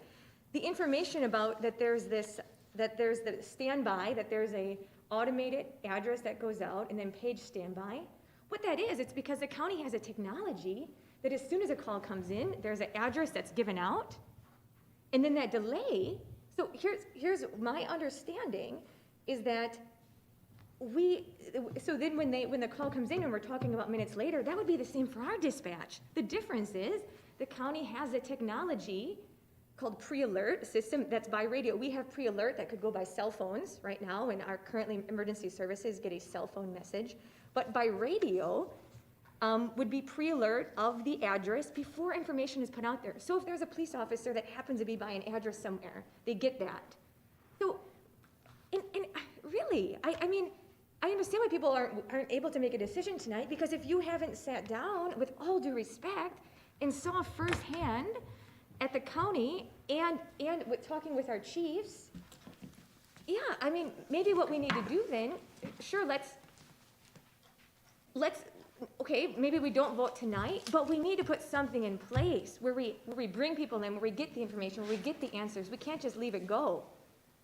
The information about that there's the standby, that there's a automated address that goes out, and then page standby. What that is, it's because the county has a technology that as soon as a call comes in, there's an address that's given out, and then that delay. So here's my understanding is that so then when the call comes in and we're talking about minutes later, that would be the same for our dispatch. The difference is the county has a technology called pre-alert system that's by radio. We have pre-alert that could go by cell phones right now, and our currently emergency services get a cell phone message. But by radio would be pre-alert of the address before information is put out there. So if there's a police officer that happens to be by an address somewhere, they get that. So, and really, I mean, I understand why people aren't able to make a decision tonight, because if you haven't sat down, with all due respect, and saw firsthand at the county and with talking with our chiefs, yeah, I mean, maybe what we need to do then, sure, okay, maybe we don't vote tonight, but we need to put something in place where we bring people in, where we get the information, where we get the answers. We can't just leave it go.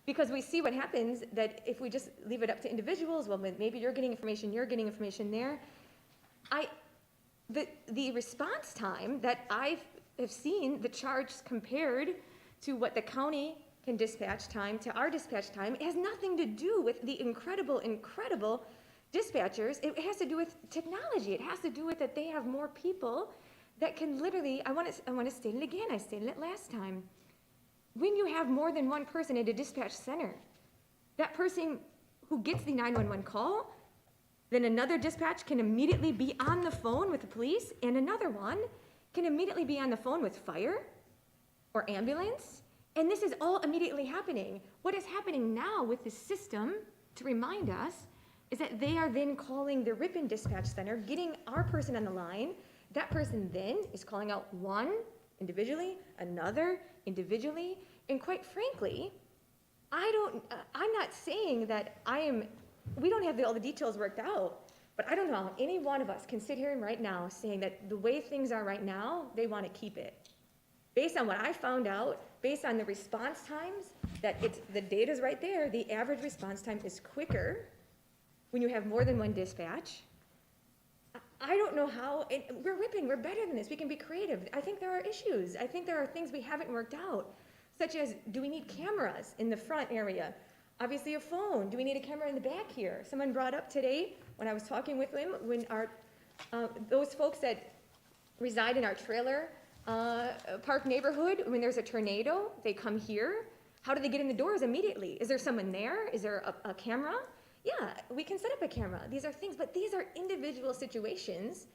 Because we see what happens, that if we just leave it up to individuals, well, maybe you're getting information there. The response time that I have seen, the charge compared to what the county can dispatch time to our dispatch time, it has nothing to do with the incredible dispatchers. It has to do with technology. It has to do with that they have more people that can literally, I want to state it again, I stated it last time. When you have more than one person at a dispatch center, that person who gets the 911 call, then another dispatch can immediately be on the phone with the police, and another one can immediately be on the phone with fire or ambulance, and this is all immediately happening. What is happening now with the system, to remind us, is that they are then calling the Ripon Dispatch Center, getting our person on the line. That person then is calling out one individually, another individually, and quite frankly, I'm not saying that we don't have all the details worked out, but I don't know how any one of us can sit here right now saying that the way things are right now, they want to keep it. Based on what I found out, based on the response times, the data's right there, the average response time is quicker when you have more than one dispatch. I don't know how, and we're Ripon, we're better than this, we can be creative. I think there are issues. I think there are things we haven't worked out, such as, do we need cameras in the front area? Obviously a phone. Do we need a camera in the back here? Someone brought up today, when I was talking with them, when those folks that reside in our trailer park neighborhood, when there's a tornado, they come here. How do they get in the doors immediately? Is there someone there? Is there a camera? Yeah, we can set up a camera. These are things, but these are individual situations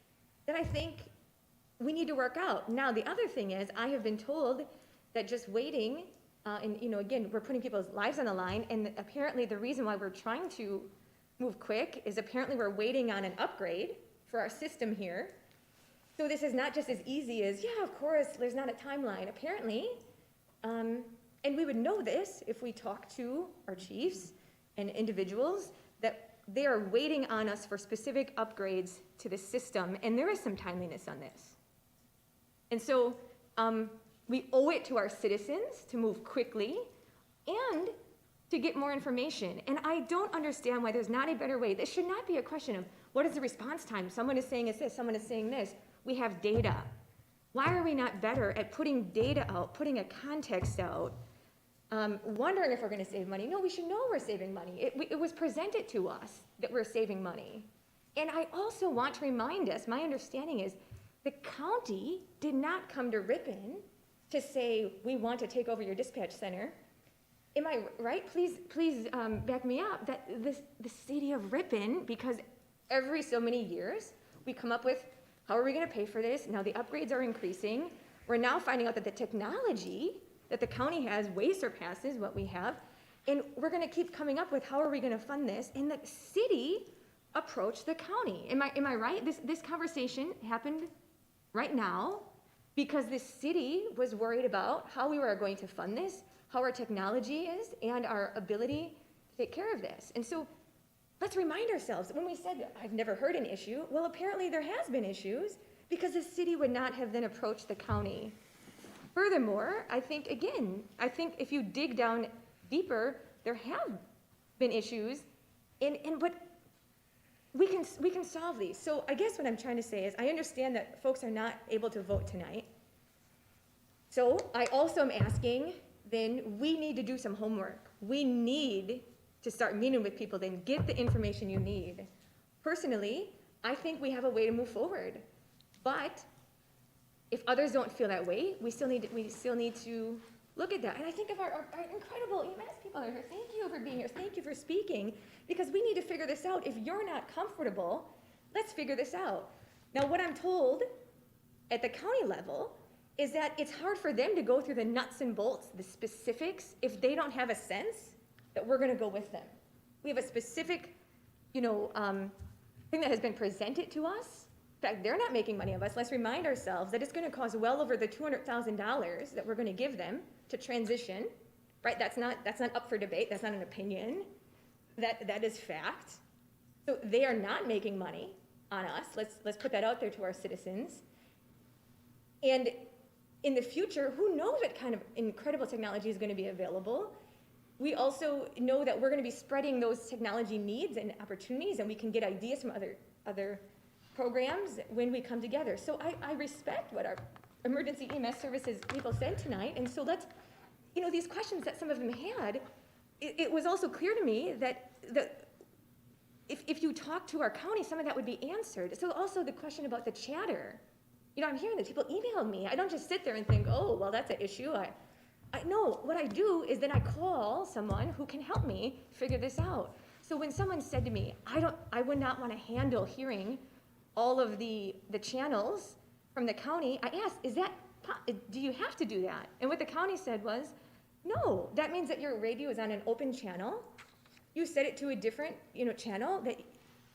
that I think we need to work out. Now, the other thing is, I have been told that just waiting, and again, we're putting people's lives on the line, and apparently the reason why we're trying to move quick is apparently we're waiting on an upgrade for our system here. So this is not just as easy as, yeah, of course, there's not a timeline. Apparently, and we would know this if we talk to our chiefs and individuals, that they are waiting on us for specific upgrades to the system, and there is some timeliness on this. And so we owe it to our citizens to move quickly and to get more information. And I don't understand why there's not a better way. This should not be a question of what is the response time? Someone is saying it's this, someone is saying this. We have data. Why are we not better at putting data out, putting a context out, wondering if we're going to save money? No, we should know we're saving money. It was presented to us that we're saving money. And I also want to remind us, my understanding is the county did not come to Ripon to say, we want to take over your dispatch center. Am I right? Please back me up. That the city of Ripon, because every so many years we come up with, how are we going to pay for this? Now the upgrades are increasing. We're now finding out that the technology that the county has way surpasses what we have. And we're going to keep coming up with, how are we going to fund this? And the city approached the county. Am I right? This conversation happened right now because the city was worried about how we were going to fund this, how our technology is, and our ability to take care of this. And so let's remind ourselves, when we said, I've never heard an issue, well, apparently there has been issues because the city would not have then approached the county. Furthermore, I think if you dig down deeper, there have been issues, but we can solve these. So I guess what I'm trying to say is I understand that folks are not able to vote tonight. So I also am asking, then we need to do some homework. We need to start meeting with people, then get the information you need. Personally, I think we have a way to move forward. But if others don't feel that way, we still need to look at that. And I think of our incredible EMS people that are here. Thank you for being here. Thank you for speaking, because we need to figure this out. If you're not comfortable, let's figure this out. Now, what I'm told at the county level is that it's hard for them to go through the nuts and bolts, the specifics, if they don't have a sense that we're going to go with them. We have a specific, thing that has been presented to us. In fact, they're not making money of us. Let's remind ourselves that it's going to cost well over the $200,000 that we're going to give them to transition, right? That's not up for debate. That's not an opinion. That is fact. So they are not making money on us. Let's put that out there to our citizens. And in the future, who knows what kind of incredible technology is going to be available? We also know that we're going to be spreading those technology needs and opportunities, and we can get ideas from other programs when we come together. So I respect what our emergency EMS services people said tonight, and so let's, these questions that some of them had, it was also clear to me that if you talk to our county, some of that would be answered. So also the question about the chatter. I'm hearing that people email me. I don't just sit there and think, oh, well, that's an issue. No, what I do is then I call someone who can help me figure this out. So when someone said to me, I would not want to handle hearing all of the channels from the county, I asked, do you have to do that? And what the county said was, no, that means that your radio is on an open channel. You set it to a different, channel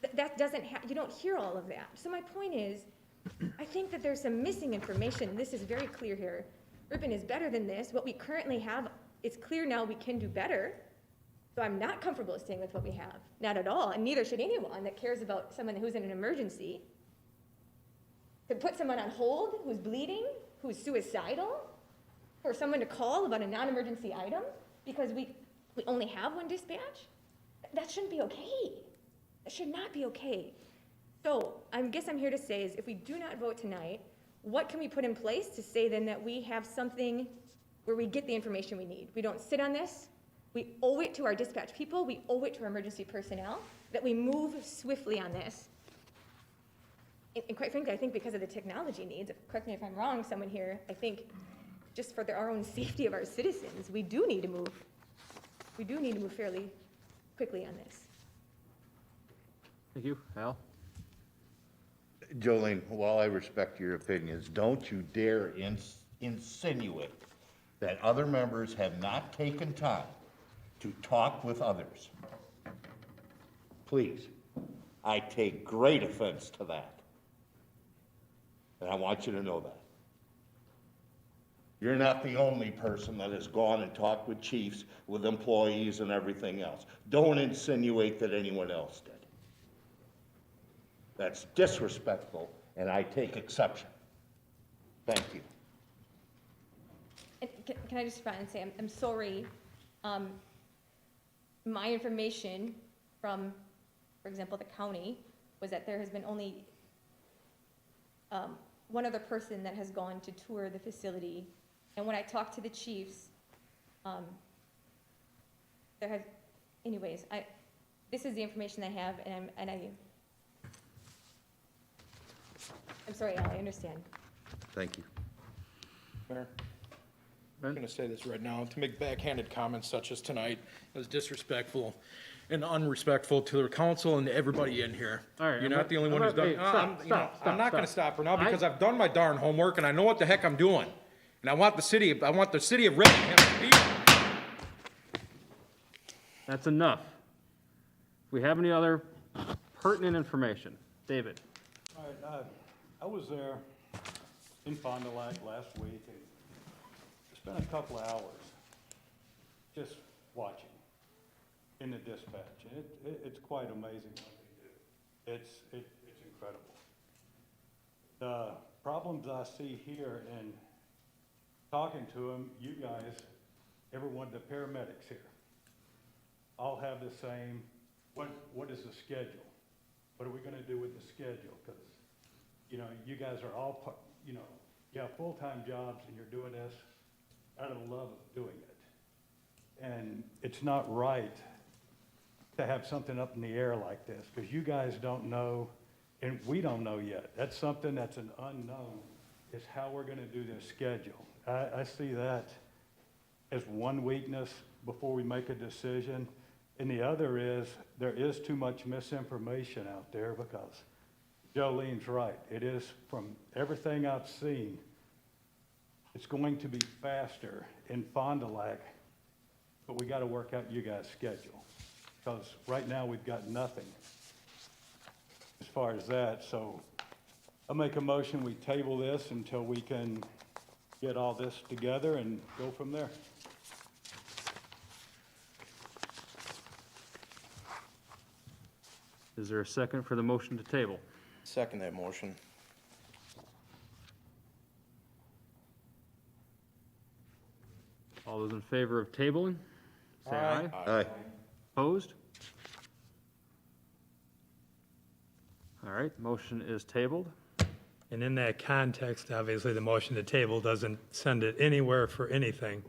that doesn't you don't hear all of that. So my point is, I think that there's some missing information. This is very clear here. Ripon is better than this. What we currently have, it's clear now we can do better. So I'm not comfortable staying with what we have. Not at all. And neither should anyone that cares about someone who's in an emergency. To put someone on hold who's bleeding, who's suicidal, or someone to call about a non-emergency item because we only have one dispatch, that shouldn't be okay. That should not be okay. So I guess I'm here to say is if we do not vote tonight, what can we put in place to say then that we have something where we get the information we need? We don't sit on this. We owe it to our dispatch people. We owe it to our emergency personnel that we move swiftly on this. And quite frankly, I think because of the technology needs, correct me if I'm wrong, someone here, I think just for our own safety of our citizens, we do need to move. We do need to move fairly quickly on this. Thank you. Al? Jolene, while I respect your opinions, don't you dare insinuate that other members have not taken time to talk with others. Please, I take great offense to that. And I want you to know that. You're not the only person that has gone and talked with chiefs, with employees and everything else. Don't insinuate that anyone else did. That's disrespectful, and I take exception. Thank you. Can I just respond and say, I'm sorry. My information from, for example, the county, was that there has been only one other person that has gone to tour the facility. And when I talked to the chiefs, this is the information I have, and I'm sorry, Al, I understand. Thank you. Mayor, I'm going to say this right now. To make backhanded comments such as tonight is disrespectful and unrespectful to the council and to everybody in here. All right, You're I'm not the only not- one who's I'm done. not- hey, stop, I'm not going to stop. stop her now because I've done my darn homework and I know what the heck I'm doing. And I want the city of Ripon to have to be. That's enough. If we have any other pertinent information, David? All right, I was there in Fond du Lac last week and spent a couple of hours just watching in the dispatch. And it's quite amazing what they do. It's incredible. The problems I see here and talking to them, you guys, everyone, the paramedics here, all have the same, what is the schedule? What are we gonna do with the schedule? Because, you guys are all, you have full-time jobs and you're doing this out of the love of doing it. And it's not right to have something up in the air like this, because you guys don't know, and we don't know yet. That's something that's an unknown, is how we're gonna do this schedule. I see that as one weakness before we make a decision. And the other is, there is too much misinformation out there, because Jolene's right. It is, from everything I've seen, it's going to be faster in Fond du Lac, but we gotta work out you guys' schedule. Because right now, we've got nothing as far as that. So I'll make a motion, we table this until we can get all this together and go from there. Is there a second for the motion to table? Second that motion. All those in favor of tabling? Say aye. Aye. Opposed? All right, motion is tabled. And in that context, obviously, the motion to table doesn't send it anywhere for anything.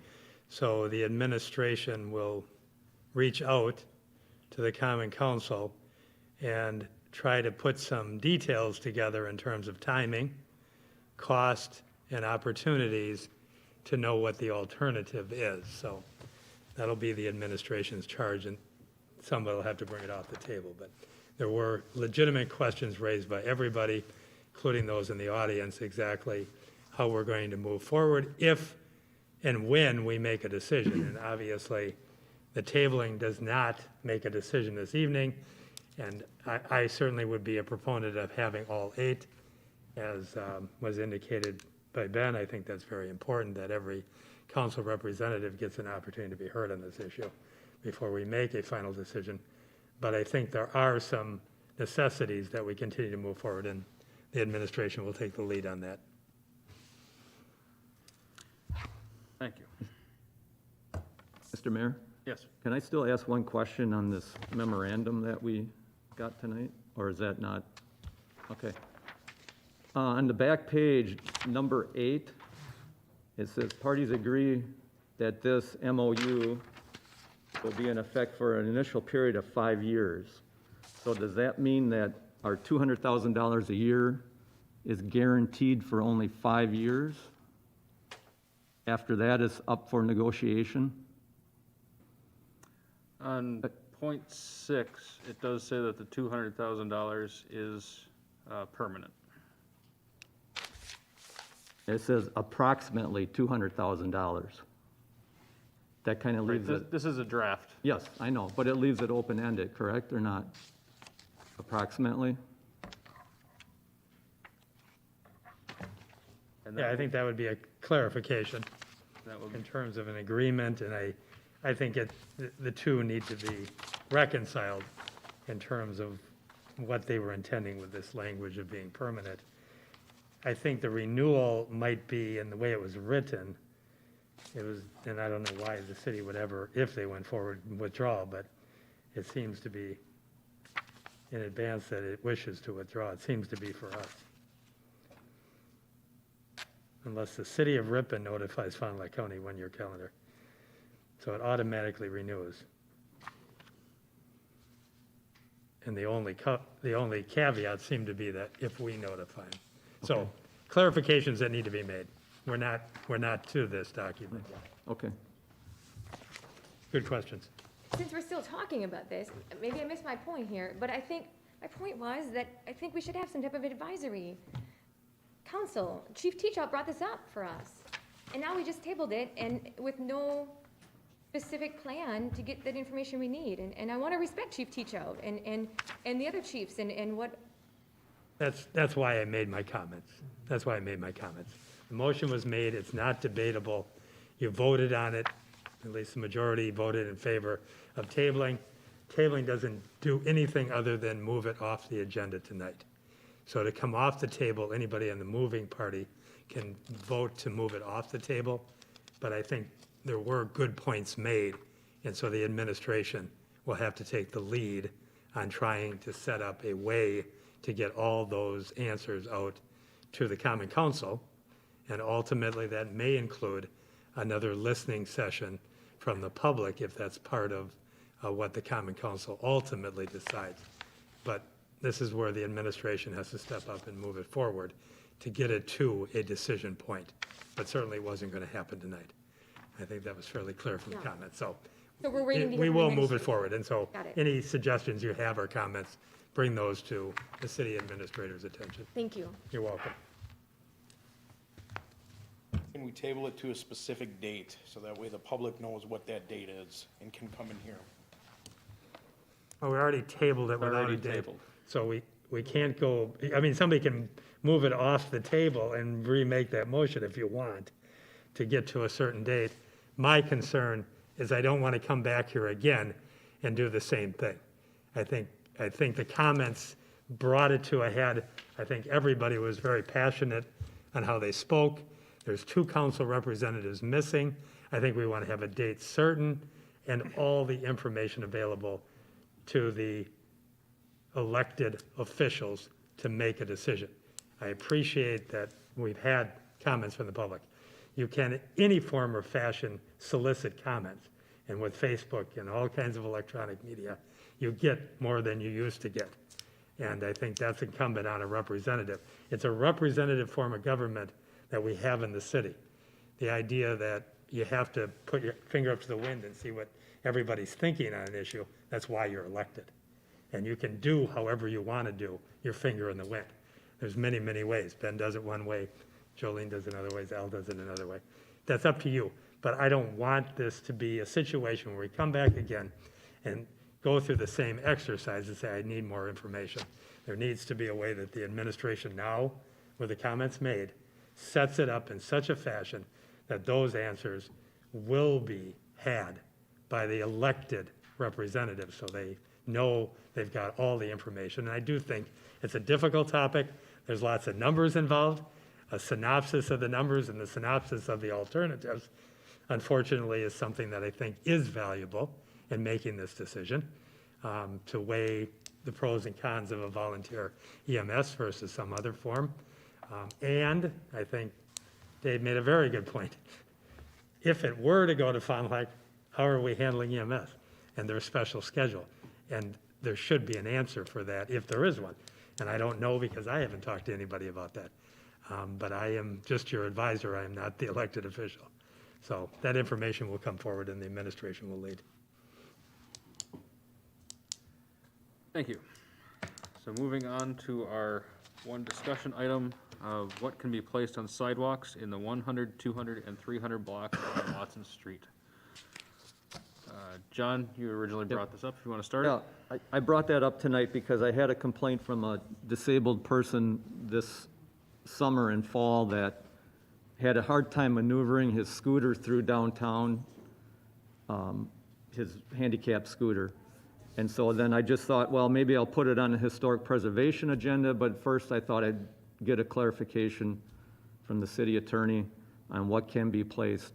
So the administration will reach out to the Common Council and try to put some details together in terms of timing, cost, and opportunities to know what the alternative is. So that'll be the administration's charge, and somebody will have to bring it off the table. But there were legitimate questions raised by everybody, including those in the audience, exactly how we're going to move forward if and when we make a decision. And obviously, the tabling does not make a decision this evening, and I certainly would be a proponent of having all 8, as was indicated by Ben. I think that's very important, that every council representative gets an opportunity to be heard on this issue before we make a final decision. But I think there are some necessities that we continue to move forward, and the administration will take the lead on that. Thank you. Mr. Mayor, Yes. can I still ask one question on this memorandum that we got tonight? Or is that not? Okay. On the back page, number 8, it says parties agree that this MOU will be in effect for an initial period of 5 years. So does that mean that our $200,000 a year is guaranteed for only 5 years? After that, it's up for negotiation? On point 6, it does say that the $200,000 is permanent. It says approximately $200,000. That kind of leaves it. This is a draft. Yes, I know, but it leaves it open-ended, correct, or not? Approximately? And Yeah, I think that would be a clarification that would in terms of an agreement, and I think the two need to be reconciled in terms of what they were intending with this language of being permanent. I think the renewal might be, in the way it was written, it was, and I don't know why the city would ever, if they went forward, withdraw, but it seems to be in advance that it wishes to withdraw. It seems to be for us. Unless the city of Ripon notifies Fond du Lac County 1-year calendar. So it automatically renews. And the only caveat seemed to be that if we notify them. So clarifications that need to be made. We're not to this document yet. Okay. Good questions. Since we're still talking about this, maybe I missed my point here, but I think my point was that I think we should have some type of advisory council. Chief Teachout brought this up for us, and now we just tabled it, and with no specific plan to get that information we need. And I want to respect Chief Teachout and the other chiefs and what. That's why I made my comments. That's why I made my comments. The motion was made, it's not debatable. You voted on it, at least the majority voted in favor of tabling. Tabling doesn't do anything other than move it off the agenda tonight. So to come off the table, anybody in the moving party can vote to move it off the table. But I think there were good points made, and so the administration will have to take the lead on trying to set up a way to get all those answers out to the Common Council. And ultimately, that may include another listening session from the public if that's part of what the Common Council ultimately decides. But this is where the administration has to step up and move it forward to get it to a decision point. But certainly it wasn't going to happen tonight. I think that was fairly clear from the comments. So we're waiting to hear we from will the move it administration. forward. And so Got it. any suggestions you have or comments, bring those to the city administrator's attention. Thank you. You're welcome. Can we table it to a specific date, so that way the public knows what that date is and can come in here? Well, we already tabled it without a Already date. tabled. So we can't go, I mean, somebody can move it off the table and remake that motion if you want to get to a certain date. My concern is I don't want to come back here again and do the same thing. I think the comments brought it to a head. I think everybody was very passionate on how they spoke. There's 2 council representatives missing. I think we want to have a date certain and all the information available to the elected officials to make a decision. I appreciate that we've had comments from the public. You can, in any form or fashion, solicit comments. And with Facebook and all kinds of electronic media, you get more than you used to get. And I think that's incumbent on a representative. It's a representative form of government that we have in the city. The idea that you have to put your finger up to the wind and see what everybody's thinking on an issue, that's why you're elected. And you can do however you want to do your finger in the wind. There's many, many ways. Ben does it one way, Jolene does it another way, Al does it another way. That's up to you. But I don't want this to be a situation where we come back again and go through the same exercise and say, I need more information. There needs to be a way that the administration now, with the comments made, sets it up in such a fashion that those answers will be had by the elected representatives, so they know they've got all the information. And I do think it's a difficult topic. There's lots of numbers involved. A synopsis of the numbers and the synopsis of the alternatives, unfortunately, is something that I think is valuable in making this decision, to weigh the pros and cons of a volunteer EMS versus some other form. And I think Dave made a very good point. If it were to go to Fond du Lac, how are we handling EMS and their special schedule? And there should be an answer for that if there is one. And I don't know because I haven't talked to anybody about that. But I am just your advisor. I am not the elected official. So that information will come forward and the administration will lead. Thank you. So moving on to our one discussion item of what can be placed on sidewalks in the 100, 200, and 300 block on Watson Street. John, you originally brought this up. If you want to start? Yeah, I brought that up tonight because I had a complaint from a disabled person this summer and fall that had a hard time maneuvering his scooter through downtown, his handicapped scooter. And so then I just thought, well, maybe I'll put it on the historic preservation agenda, but first I thought I'd get a clarification from the city attorney on what can be placed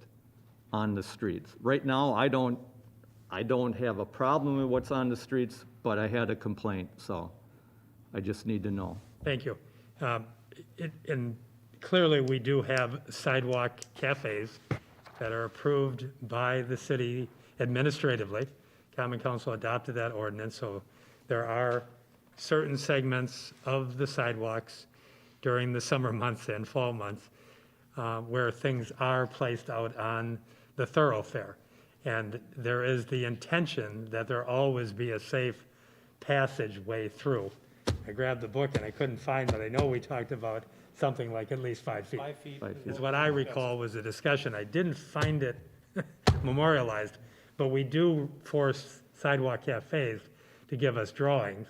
on the streets. Right now, I don't have a problem with what's on the streets, but I had a complaint, so I just need to know. Thank you. And clearly, we do have sidewalk cafes that are approved by the city administratively. Common Council adopted that ordinance, so there are certain segments of the sidewalks during the summer months and fall months where things are placed out on the thoroughfare. And there is the intention that there always be a safe passageway through. I grabbed the book and I couldn't find, but I know we talked about something like at least 5 feet. 5 feet. Is what I recall was a discussion. I didn't find it memorialized, but we do force sidewalk cafes to give us drawings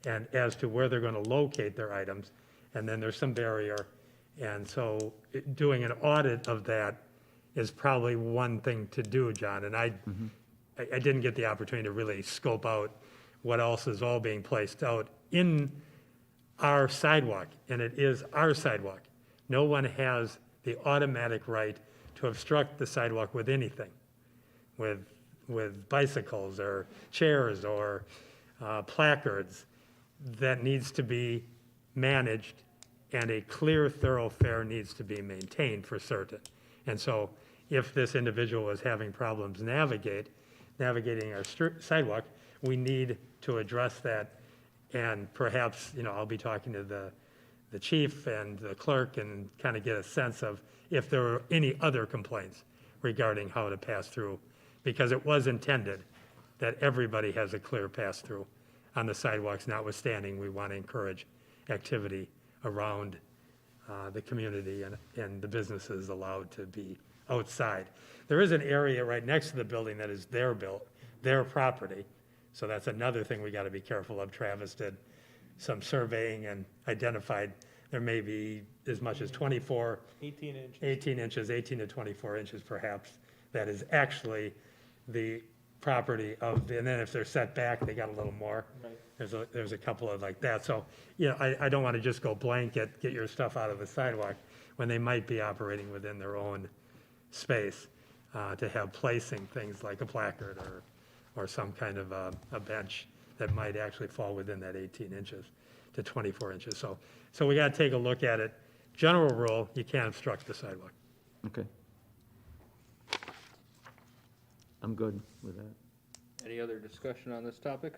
and as to where they're going to locate their items, and then there's some barrier. And so doing an audit of that is probably one thing to do, John. And I didn't get the opportunity to really scope out what else is all being placed out in our sidewalk, and it is our sidewalk. No one has the automatic right to obstruct the sidewalk with anything, with bicycles or chairs or placards. That needs to be managed, and a clear thoroughfare needs to be maintained for certain. And so if this individual is having problems navigating our sidewalk, we need to address that. And perhaps, I'll be talking to the chief and the clerk and kind of get a sense of if there are any other complaints regarding how to pass through, because it was intended that everybody has a clear pass through on the sidewalks. Notwithstanding, we want to encourage activity around the community and the businesses allowed to be outside. There is an area right next to the building that is their property. So that's another thing we got to be careful of. Travis did some surveying and identified there may be as much as 18 inches. 18 to 24 inches perhaps, that is actually the property of, and then if they're set back, they got a little more. Right. There's a couple of like that. So, I don't want to just go blanket, get your stuff out of the sidewalk, when they might be operating within their own space, to have placing things like a placard or some kind of a bench that might actually fall within that 18 inches to 24 inches. So we got to take a look at it. General rule, you can't obstruct the sidewalk. Okay. I'm good with that. Any other discussion on this topic?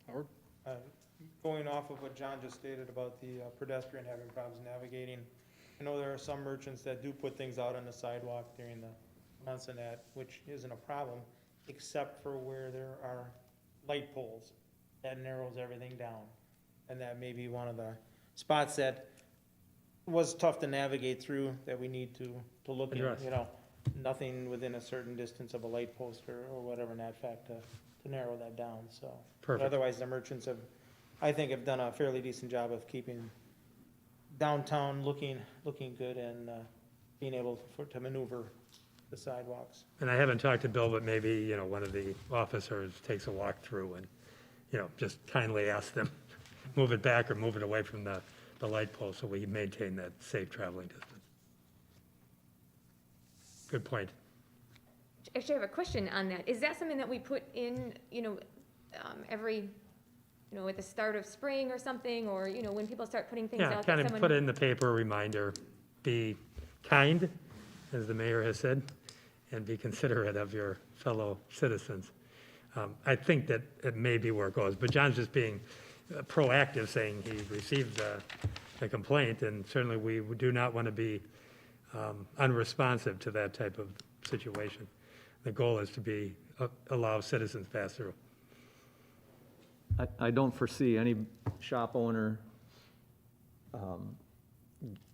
Howard? Going off of what John just stated about the pedestrian having problems navigating, I know there are some merchants that do put things out on the sidewalk during the months and that, which isn't a problem, except for where there are light poles. That narrows everything down. And that may be one of the spots that was tough to navigate through, that we need to look Address. at, nothing within a certain distance of a light post or whatever in that fact to narrow that down, so. But Perfect. otherwise, the merchants I think have done a fairly decent job of keeping downtown looking good and being able to maneuver the sidewalks. And I haven't talked to Bill, but maybe, one of the officers takes a walk through and, just kindly ask them, move it back or move it away from the light pole so we can maintain that safe traveling distance. Good point. Actually, I have a question on that. Is that something that we put in, every, at the start of spring or something, or, when people start putting things Yeah, out? kind that of someone- put it in the paper, reminder, be kind, as the mayor has said, and be considerate of your fellow citizens. I think that it may be where it goes, but John's just being proactive, saying he received a complaint, and certainly we do not want to be unresponsive to that type of situation. The goal is to allow citizens pass through. I don't foresee any shop owner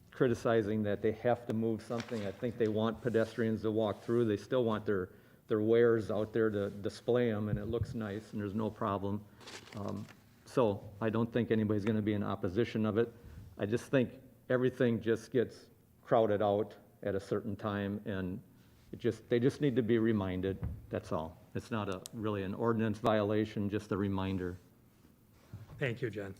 criticizing that they have to move something. I think they want pedestrians to walk through. They still want their wares out there to display them, and it looks nice, and there's no problem. So I don't think anybody's going to be in opposition of it. I just think everything just gets crowded out at a certain time, and they just need to be reminded, that's all. It's not really an ordinance violation, just a reminder. Thank you, John.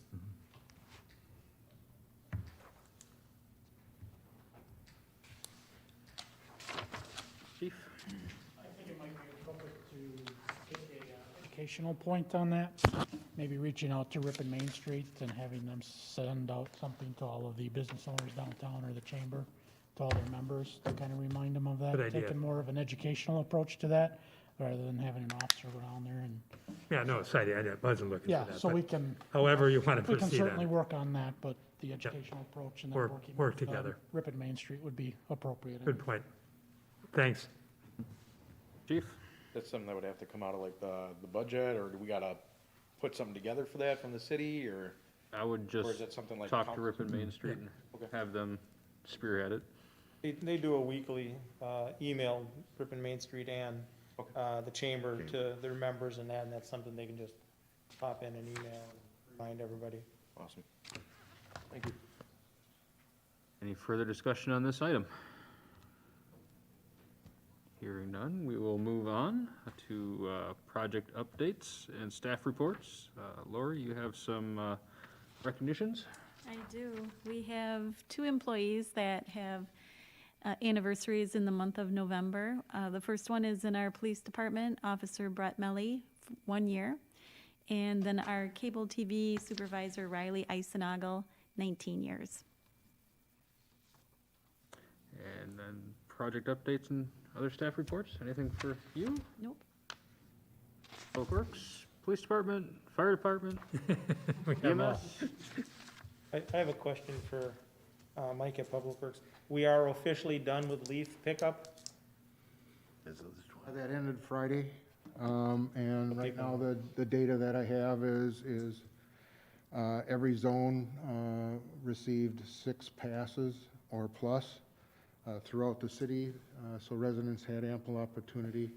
Chief? I think it might be appropriate to take a educational point on that, maybe reaching out to Ripon Main Street and having them send out something to all of the business owners downtown or the chamber, to all their members, to kind of remind them of that. Good idea. Taking more of an educational approach to that, rather than having an officer go down there and, Yeah, no, sorry, I wasn't looking yeah, for that. so but we can. However you want to We can proceed certainly on. work on that, but the educational approach and then Work- working. work with, together. Ripon Main Street would be appropriate. Good point. Thanks. Chief? That's something that would have to come out of like the budget, or do we gotta put something together for that from the city, or? I would Or is just that something like talk to council? Ripon Main Street and have them spearhead it. They do a weekly email, Ripon Main Street and the chamber to their members and that, and that's something they can just pop in an email and remind everybody. Awesome. Thank you. Any further discussion on this item? Hearing none, we will move on to project updates and staff reports. Lori, you have some recognitions? I do. We have 2 employees that have anniversaries in the month of November. The first one is in our police department, Officer Brett Melly, 1 year. And then our cable TV supervisor, Riley Eisenagel, 19 years. And then project updates and other staff reports? Anything for you? Nope. Public Works, Police Department, Fire Department, We have all. EMS? I have a question for Mike at Public Works. We are officially done with leaf pickup? That ended Friday, and right now the data that I have is every zone received 6 passes or plus throughout the city, so residents had ample opportunity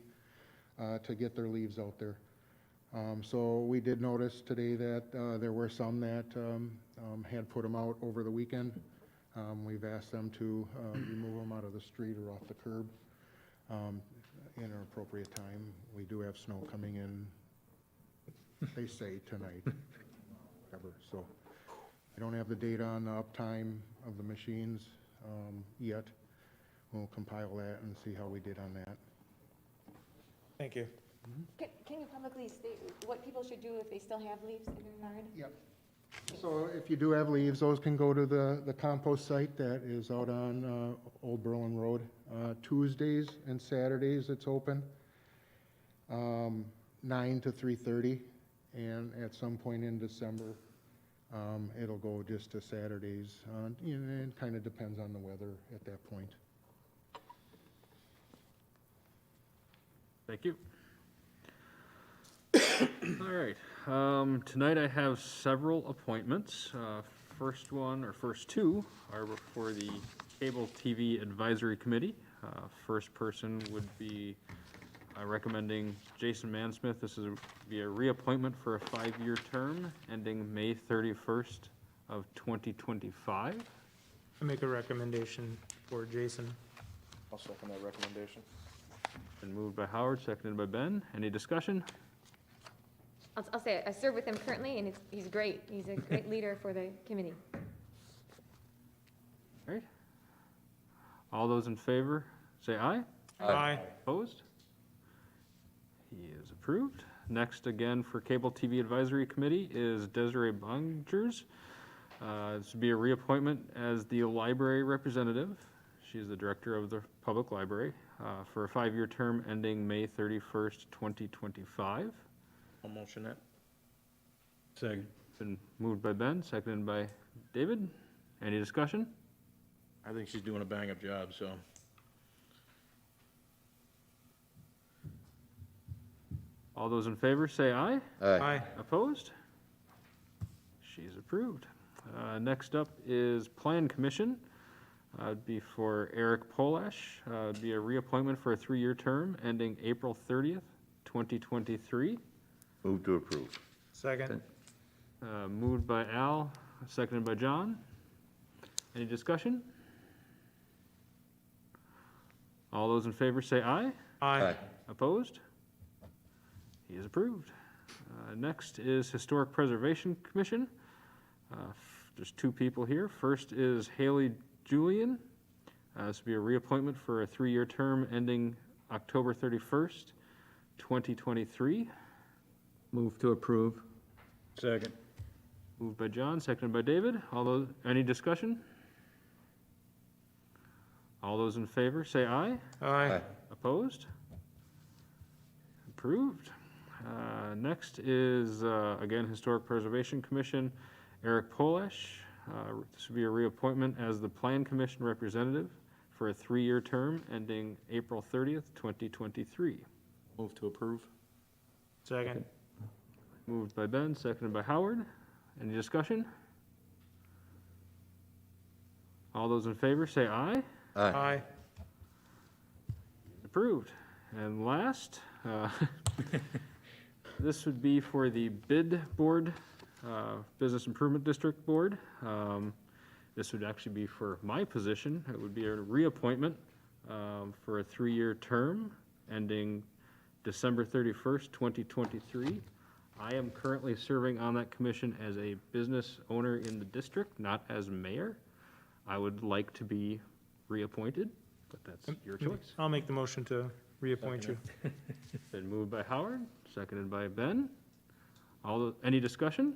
to get their leaves out there. So we did notice today that there were some that had put them out over the weekend. We've asked them to remove them out of the street or off the curb in an appropriate time. We do have snow coming in, they say tonight, whatever. So I don't have the data on the uptime of the machines yet. We'll compile that and see how we did on that. Thank you. Can you publicly state what people should do if they still have leaves in their yard? Yep. So if you do have leaves, those can go to the compost site that is out on Old Berlin Road. Tuesdays and Saturdays it's open, 9 to 3:30, and at some point in December, it'll go just to Saturdays. It kind of depends on the weather at that point. Thank you. All right, tonight I have several appointments. First 2 are for the Cable TV Advisory Committee. First person would be recommending Jason Mansmith. This is be a reappointment for a 5-year term ending May 31st of 2025. I make a recommendation for Jason. I'll second that recommendation. Been moved by Howard, seconded by Ben. Any discussion? I'll say it. I serve with him currently, and he's great. He's a great leader for the committee. All right. All those in favor, say aye. Aye. Opposed? He is approved. Next, again, for Cable TV Advisory Committee is Desiree Baumgart. This would be a reappointment as the library representative. She's the director of the public library for a 5-year term ending May 31st, 2025. I'll motion that. Second. Been moved by Ben, seconded by David. Any discussion? I think she's doing a bang-up job, so. All those in favor say aye. Aye. Opposed? She's approved. Next up is Plan Commission. It'd be for Eric Polash. It'd be a reappointment for a 3-year term ending April 30th, 2023. Move to approve. Second. Moved by Al, seconded by John. Any discussion? All those in favor say aye. Aye. Opposed? He is approved. Next is Historic Preservation Commission. There's two people here. First is Haley Julian. This will be a reappointment for a 3-year term ending October 31st, 2023. Move to approve. Second. Moved by John, seconded by David. Any discussion? All those in favor, say aye. Aye. Opposed? Approved. Next is, again, Historic Preservation Commission, Eric Polesh. This will be a reappointment as the Plan Commission representative for a 3-year term ending April 30th, 2023. Move to approve. Second. Moved by Ben, seconded by Howard. Any discussion? All those in favor, say aye. Aye. Approved. And last, this would be for the BID Board, Business Improvement District Board. This would actually be for my position. It would be a reappointment for a 3-year term ending December 31st, 2023. I am currently serving on that commission as a business owner in the district, not as mayor. I would like to be reappointed, but that's your choice. I'll make the motion to reappoint you. Been moved by Howard, seconded by Ben. Any discussion?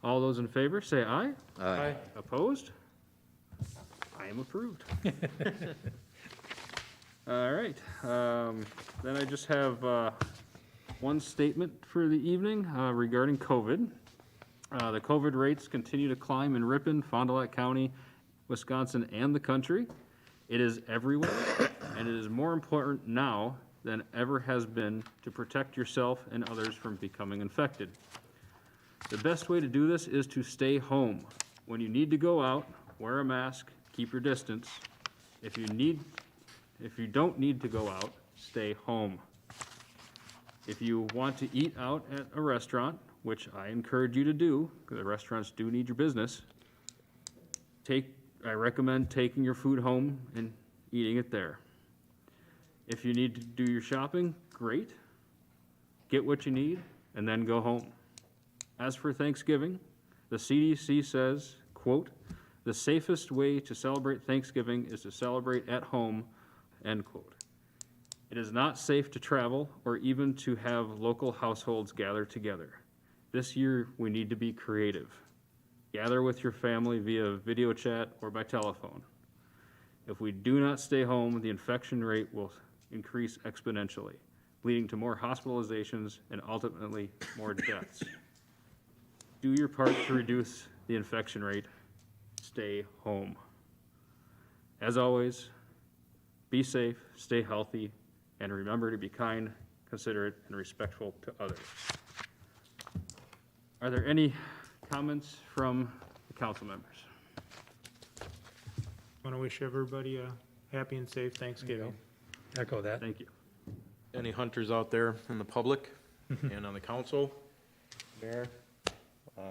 All those in favor, say aye. Aye. Opposed? I am approved. All right, then I just have one statement for the evening regarding COVID. The COVID rates continue to climb in Ripon, Fond du Lac County, Wisconsin, and the country. It is everywhere, and it is more important now than ever has been to protect yourself and others from becoming infected. The best way to do this is to stay home. When you need to go out, wear a mask, keep your distance. If you don't need to go out, stay home. If you want to eat out at a restaurant, which I encourage you to do, because the restaurants do need your business, I recommend taking your food home and eating it there. If you need to do your shopping, great. Get what you need and then go home. As for Thanksgiving, the CDC says, quote, "The safest way to celebrate Thanksgiving is to celebrate at home," end quote. It is not safe to travel or even to have local households gather together. This year, we need to be creative. Gather with your family via video chat or by telephone. If we do not stay home, the infection rate will increase exponentially, leading to more hospitalizations and ultimately more deaths. Do your part to reduce the infection rate. Stay home. As always, be safe, stay healthy, and remember to be kind, considerate, and respectful to others. Are there any comments from the council members? Want to wish everybody a happy and safe Thanksgiving. Echo that. Thank you. Any hunters out there in the public and on the council? Mayor,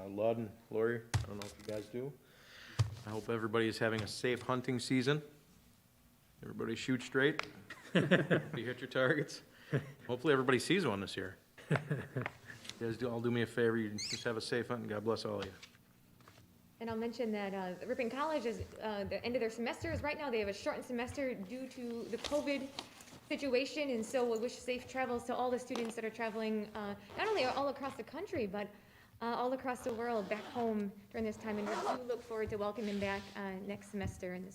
Lud and Lori, I don't know if you guys do. I hope everybody is having a safe hunting season. Everybody shoot straight. You hit your targets. Hopefully everybody sees one this year. You guys all do me a favor, you just have a safe hunt and God bless all of you. And I'll mention that Ripon College is, the end of their semesters right now. They have a shortened semester due to the COVID situation, and so we wish safe travels to all the students that are traveling, not only all across the country, but all across the world back home during this time. And we do look forward to welcoming them back next semester in the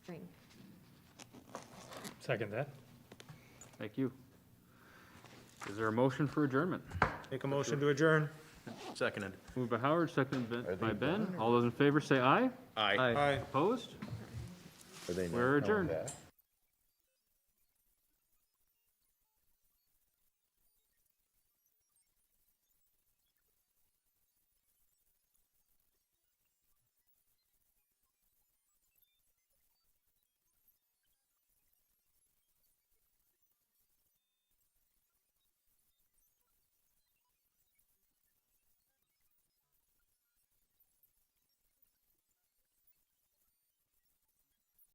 spring. Second that. Thank you. Is there a motion for adjournment? Make a motion to adjourn. Seconded. Moved by Howard, seconded by Ben. All those in favor say aye. Aye. Aye. Opposed? Are they not We're coming adjourned. back?